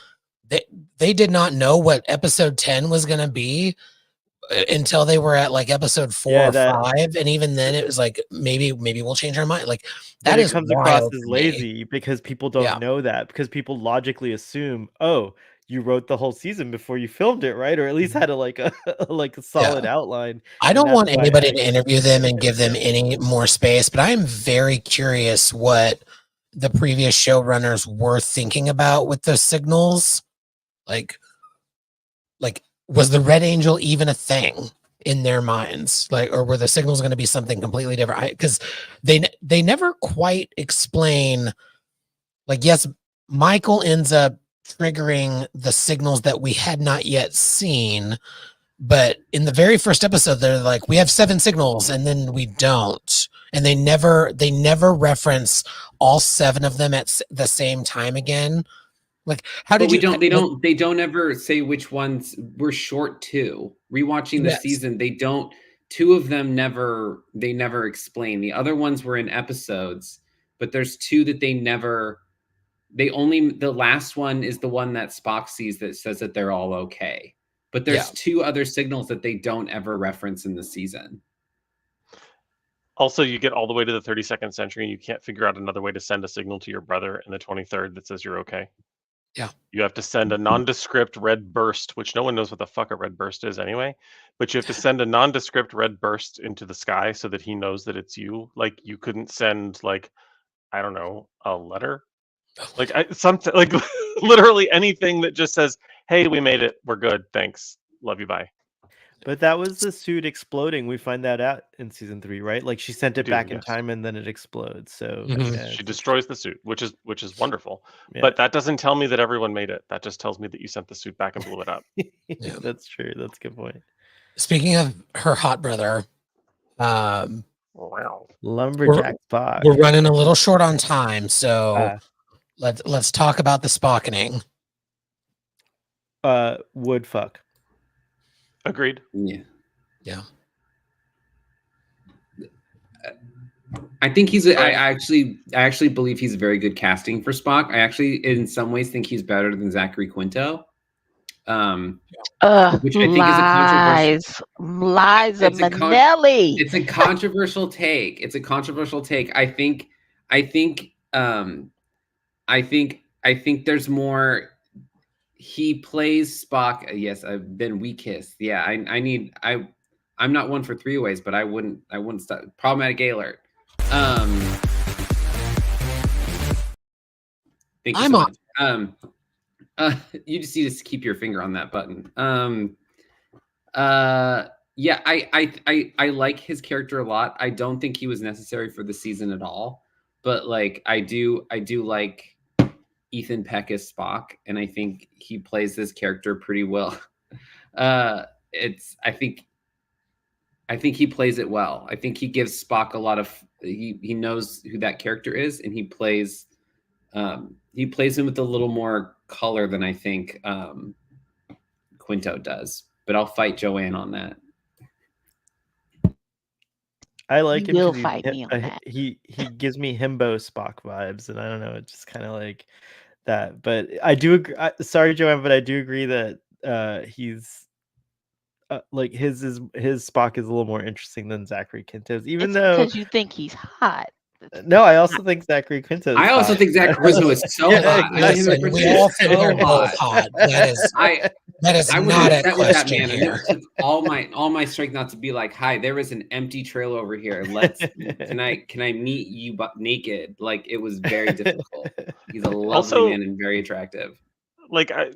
they did not know what episode 10 was gonna be until they were at like episode 4 or 5, and even then it was like maybe we'll change our mind. Like that is comes across as lazy because people don't know that, because people logically assume, oh, you wrote the whole season before you filmed it, right? Or at least had a solid outline. I don't want anybody to interview them and give them any more space, but I am very curious what the previous showrunners were thinking about with those signals. Like was the Red Angel even a thing in their minds? Like, or were the signals going to be something completely different? Because they never quite explain. Like, yes, Michael ends up triggering the signals that we had not yet seen, But in the very first episode, they're like, we have 7 signals, and then we don't. And they never reference all 7 of them at the same time again. Like, how did you? They don't ever say which ones. We're short 2. Rewatching the season, they don't. 2 of them never explain. The other ones were in episodes, but there's 2 that they never. The last one is the one that Spock sees that says that they're all okay. But there's 2 other signals that they don't ever reference in the season. Also, you get all the way to the 32nd century and you can't figure out another way to send a signal to your brother in the 23rd that says you're okay. Yeah. You have to send a nondescript red burst, which no one knows what the fuck a red burst is anyway. But you have to send a nondescript red burst into the sky so that he knows that it's you. Like, you couldn't send, like, I don't know, a letter? Like, something, like, literally anything that just says, hey, we made it. We're good. Thanks. Love you. Bye. But that was the suit exploding. We find that out in season 3, right? Like, she sent it back in time and then it explodes. So she destroys the suit, which is wonderful. Yeah. But that doesn't tell me that everyone made it. That just tells me that you sent the suit back and blew it up. Yeah. That's true. That's a good point. Speaking of her hot brother, Lumberjack Spock. We're running a little short on time, so let's talk about the Spockening. Would fuck. Agreed. Yeah. I think he's. I actually believe he's very good casting for Spock. I actually, in some ways, think he's better than Zachary Quinto. Which I think is a Liza Minnelli. It's a controversial take. I think there's more. He plays Spock. Yes, I've been we kissed. Yeah, I'm not one for 3 ways, but I wouldn't stop. Problematic gay alert. Thank you so much. You just need to keep your finger on that button. Yeah, I like his character a lot. I don't think he was necessary for the season at all, but like I do like Ethan Peck as Spock, and I think he plays this character pretty well. I think he plays it well. I think he gives Spock a lot of he knows who that character is, and he plays him with a little more color than I think Quinto does. But I'll fight Joanne on that. I like him. You'll fight me on that. He gives me himbo Spock vibes, and I don't know, it's just kind of like that. But I do agree. Sorry, Joanne, but I do agree that he's like his Spock is a little more interesting than Zachary Quinto's, even though because you think he's hot. No, I also think Zachary Quinto. I also think Zachary Quinto is so hot. Listen, we all think they're both hot. That is not a question here. All my strength not to be like, hi, there is an empty trail over here. Can I meet you naked? Like, it was very difficult. He's a lovely man and very attractive. Like, I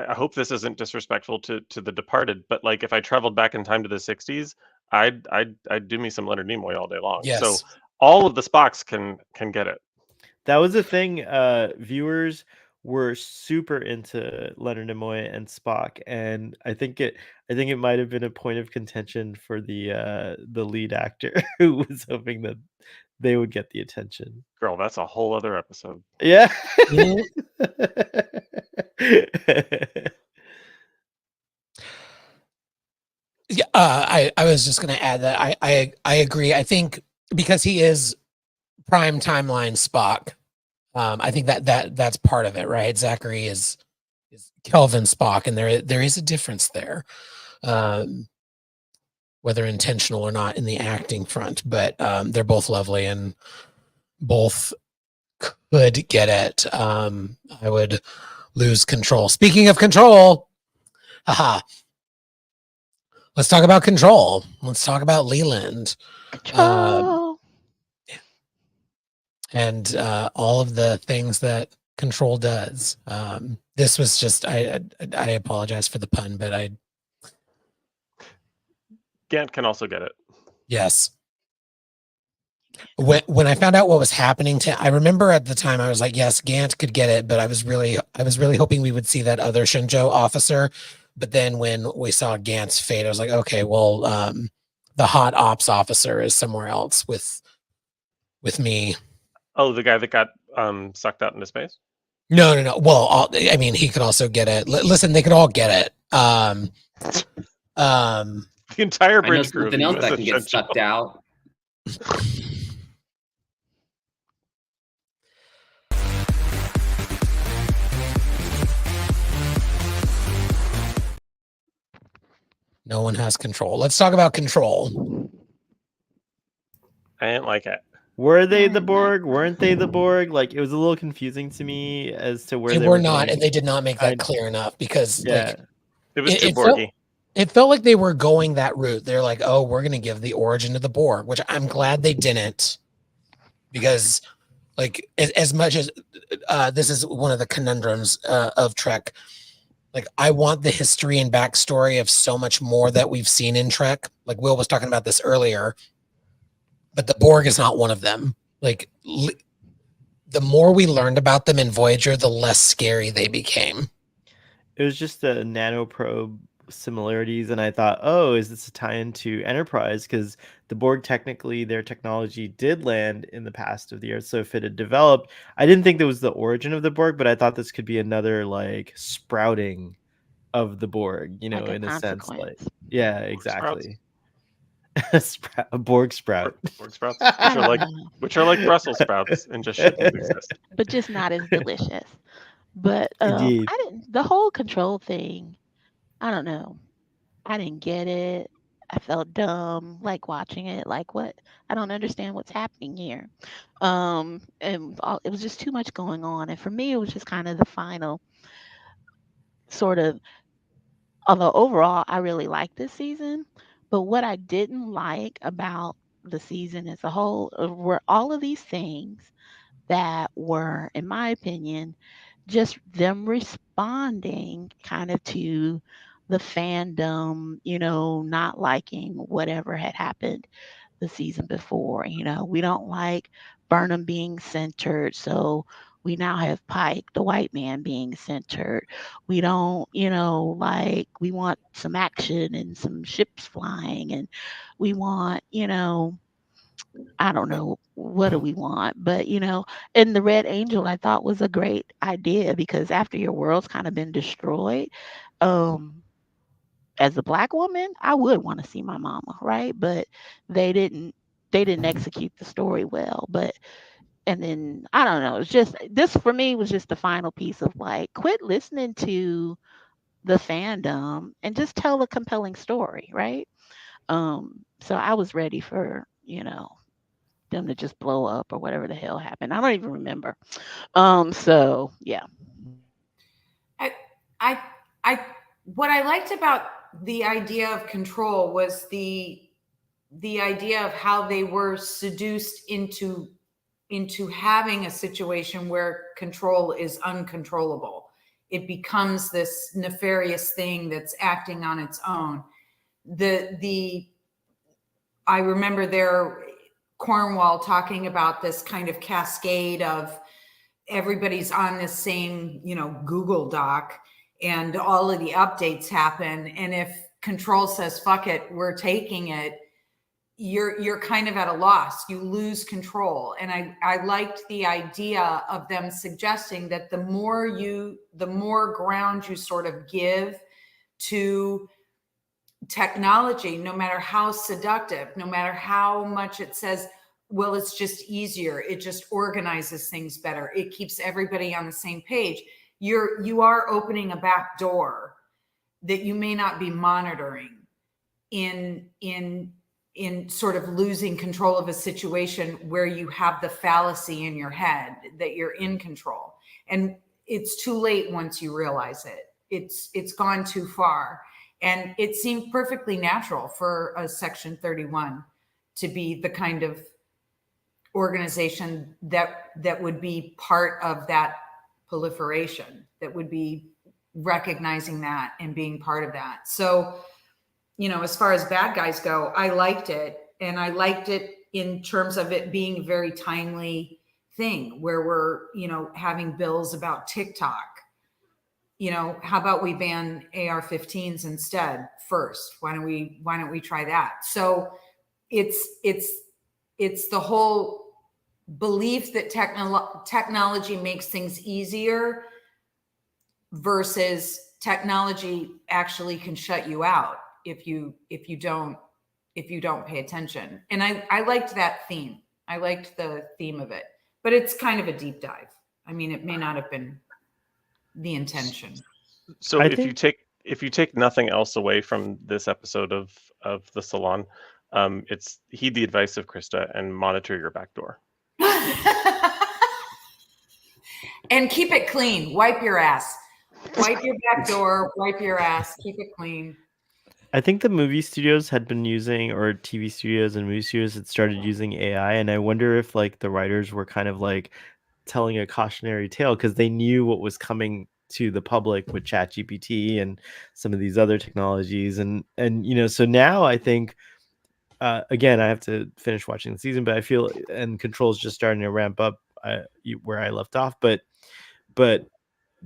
hope this isn't disrespectful to The Departed, but like if I traveled back in time to the 60s, I'd do me some Leonard Nimoy all day long. Yes. So all of the Spocks can get it. That was the thing. Viewers were super into Leonard Nimoy and Spock, and I think it might have been a point of contention for the lead actor who was hoping that they would get the attention. Girl, that's a whole other episode. Yeah. Yeah, I was just going to add that I agree. I think because he is prime timeline Spock, I think that's part of it, right? Zachary is Kelvin Spock, and there is a difference there, whether intentional or not in the acting front. But they're both lovely and both could get it. I would lose control. Speaking of control, haha. Let's talk about Control. Let's talk about Leland. And all of the things that Control does. This was just, I apologize for the pun, but Gant can also get it. Yes. When I found out what was happening I remember at the time I was like, yes, Gant could get it, but I was really hoping we would see that other Shinjo officer But then when we saw Gant's fate, I was like, okay, well, the hot ops officer is somewhere else with me. Oh, the guy that got sucked out into space? No. Well, I mean, he could also get it. Listen, they could all get it. The entire I know bridge crew of something the else USS that can get Essential. sucked out. No one has control. Let's talk about control. I didn't like it. Were they the Borg? Weren't they the Borg? Like, it was a little confusing to me as to where They they were were not, going. and they did not make that clear enough because, Yeah. like, It was too it Borgy. it felt like they were going that route. They're like, oh, we're going to give the origin of the Borg, which I'm glad they didn't, because, like, as much as this is one of the conundrums of Trek, like, I want the history and backstory of so much more that we've seen in Trek. Like Will was talking about this earlier, but the Borg is not one of them. Like, the more we learned about them in Voyager, the less scary they became. It was just the nanoprobe similarities, and I thought, oh, is this a tie-in to Enterprise? Because the Borg, technically, their technology did land in the past of the Earth, so if it had developed, I didn't think that was the origin of the Borg, but I thought this could be another, like, sprouting of the Borg, you know, Like a in a sense, like, consequence. yeah, exactly. A Borg sprout. Borg sprouts, which are like Brussels sprouts and just shouldn't exist. But just not as delicious. But Indeed. the whole control thing, I don't know. I didn't get it. I felt dumb like watching it. Like, what? I don't understand what's happening here. And it was just too much going on. And for me, it was just kind of the final sort of, although overall I really liked this season, but what I didn't like about the season as a whole were all of these things that were, in my opinion, just them responding kind of to the fandom, not liking whatever had happened the season before. We don't like Burnham being centered, so we now have Pike, the white man, being centered. We don't, like, we want some action and some ships flying, and we want, I don't know, what do we want? But, and the Red Angel I thought was a great idea, because after your world's kind of been destroyed, as a Black woman, I would want to see my mama, right? But they didn't execute the story well. And then I don't know, it's just, this for me was just the final piece of, like, quit listening to the fandom and just tell a compelling story, right? So I was ready for, them to just blow up or whatever the hell happened. I don't even remember. So yeah. I what I liked about the idea of control was the idea of how they were seduced into having a situation where control is uncontrollable. It becomes this nefarious thing that's acting on its own. I remember there Cornwall talking about this kind of cascade of everybody's on the same, Google Doc, and all of the updates happen. And if control says, fuck it, we're taking it, you're kind of at a loss. You lose control. And I liked the idea of them suggesting that the more ground you sort of give to technology, no matter how seductive, no matter how much it says, well, it's just easier, it just organizes things better, it keeps everybody on the same page, you are opening a back door that you may not be monitoring in sort of losing control of a situation where you have the fallacy in your head that you're in control. And it's too late once you realize it. It's gone too far. And it seemed perfectly natural for a Section 31 to be the kind of organization that would be part of that proliferation, that would be recognizing that and being part of that. So, as far as bad guys go, I liked it. And I liked it in terms of it being a very timely thing where we're, having bills about TikTok. how about we ban AR-15s instead first? Why don't we try that? So it's the whole belief that technology makes things easier versus technology actually can shut you out if you don't pay attention. And I liked that theme. I liked the theme of it, but it's kind of a deep dive. I mean, it may not have been the intention. So if you take nothing else away from this episode of the Salon, it's heed the advice of Krista and monitor your back door. And keep it clean. Wipe your ass. Wipe your back door. Wipe your ass. Keep it clean. I think the movie studios had been using, or TV studios and movie studios had started using AI, and I wonder if like the writers were kind of like telling a cautionary tale because they knew what was coming to the public with ChatGPT and some of these other technologies, and so now I think again I have to finish watching the season, but I feel and Control's just starting to ramp up where I left off, but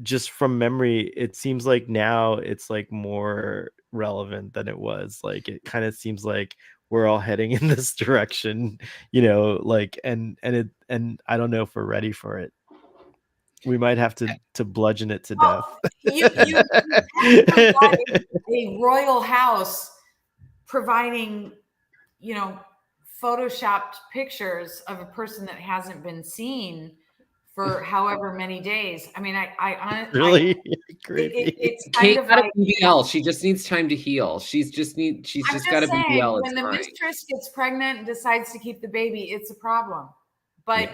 just from memory, it seems like now it's like more relevant than it was. Like it kind of seems like we're all heading in this direction, like and I don't know if we're ready for it. We might have to bludgeon it to death. You have a royal house providing, photoshopped pictures of a person that hasn't been seen for however many days. I mean, I honestly really creepy. It's kind of like BBL. She just needs time to heal. She's just got to be well. When the mistress gets pregnant and decides to keep the baby, it's a problem. But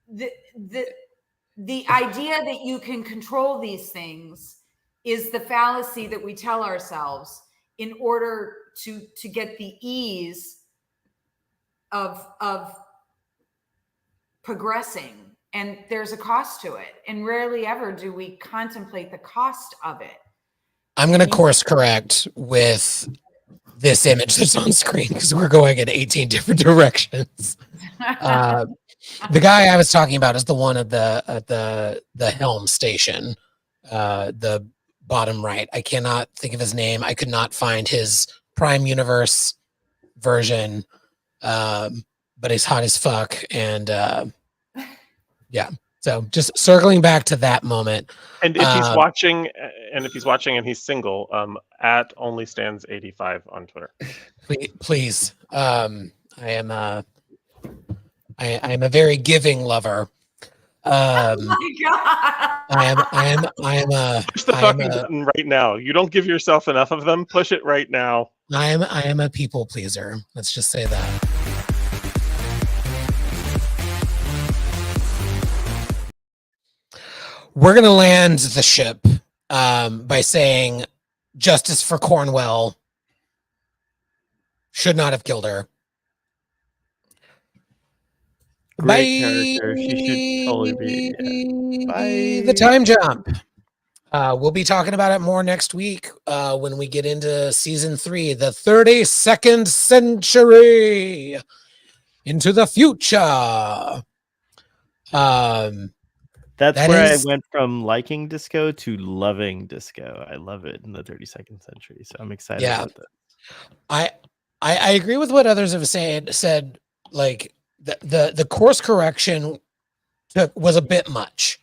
the idea that you can control these things is the fallacy that we tell ourselves in order to get the ease of progressing. And there's a cost to it. And rarely ever do we contemplate the cost of it. I'm going to course correct with this image that's on screen because we're going in 18 different directions. The guy I was talking about is the one at the helm station, the bottom right. I cannot think of his name. I could not find his Prime Universe version, but he's hot as fuck. And yeah, so just circling back to that moment. And if he's watching, and he's single, at only stands 85 on Twitter. Please, I am a very giving lover. Oh my God. I am push the fucking button right now. You don't give yourself enough of them. Push it right now. I am a people pleaser. Let's just say that. We're gonna land the ship by saying justice for Cornwell. Should not have killed her. Great character. She should totally be. Bye. The time jump. We'll be talking about it more next week when we get into season 3, the 32nd century, into the future. That's where I went from liking disco to loving disco. I love it in the 32nd century, so I'm excited about that. I agree with what others have said. Like the course correction was a bit much,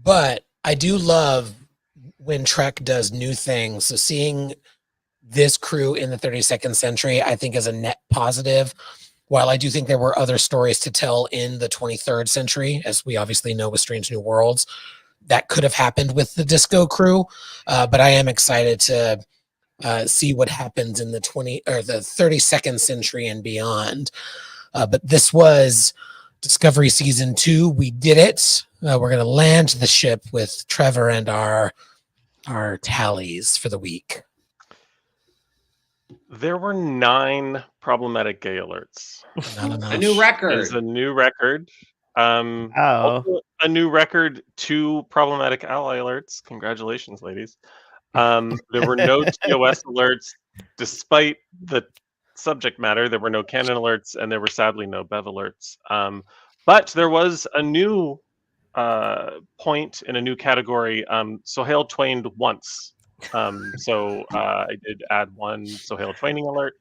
but I do love when Trek does new things. So seeing this crew in the 32nd century, I think is a net positive. While I do think there were other stories to tell in the 23rd century, as we obviously know with Strange New Worlds, that could have happened with the disco crew. But I am excited to see what happens in the 32nd century and beyond. But this was Discovery Season 2. We did it. We're going to land the ship with Trevor and our tallies for the week. There were 9 problematic gay alerts. A new record. It's a new record. Also a new record, 2 problematic ally alerts. Congratulations, ladies. There were no TOS alerts, despite the subject matter. There were no canon alerts, and there were sadly no Bev alerts. But there was a new point in a new category. Sohail twained once. So I did add one Sohail twaining alert.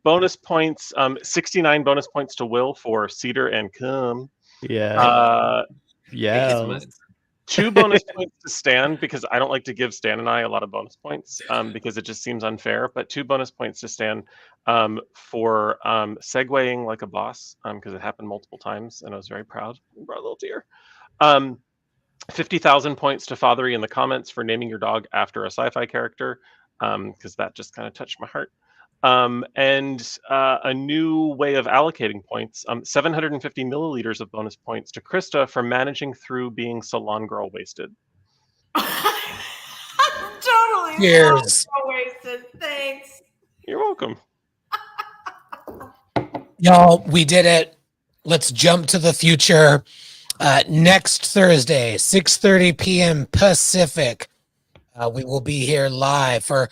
Bonus points, 69 bonus points to Will for Cedar and Cum. Yeah. Yeah. 2 bonus points to Stan, because I don't like to give Stan and I a lot of bonus points because it just seems unfair. But 2 bonus points to Stan for segueing like a boss, because it happened multiple times and I was very proud. Brought a little tear. 50,000 points to Fathery in the comments for naming your dog after a sci-fi character, because that just kind of touched my heart. And a new way of allocating points, 750 milliliters of bonus points to Krista for managing through being salon girl wasted. Totally. Cheers. Wasted. Thanks. You're welcome. Y'all, we did it. Let's jump to the future. Next Thursday, 6:30 p.m. Pacific. We will be here live for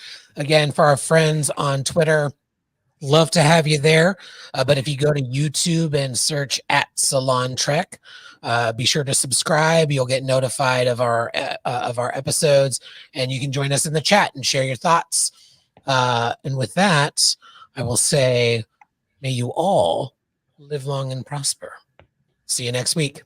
our friends on Twitter. Love to have you there. But if you go to YouTube and search @Salon Trek, be sure to subscribe. You'll get notified of our episodes, and you can join us in the chat and share your thoughts. And with that, I will say, may you all live long and prosper. See you next week.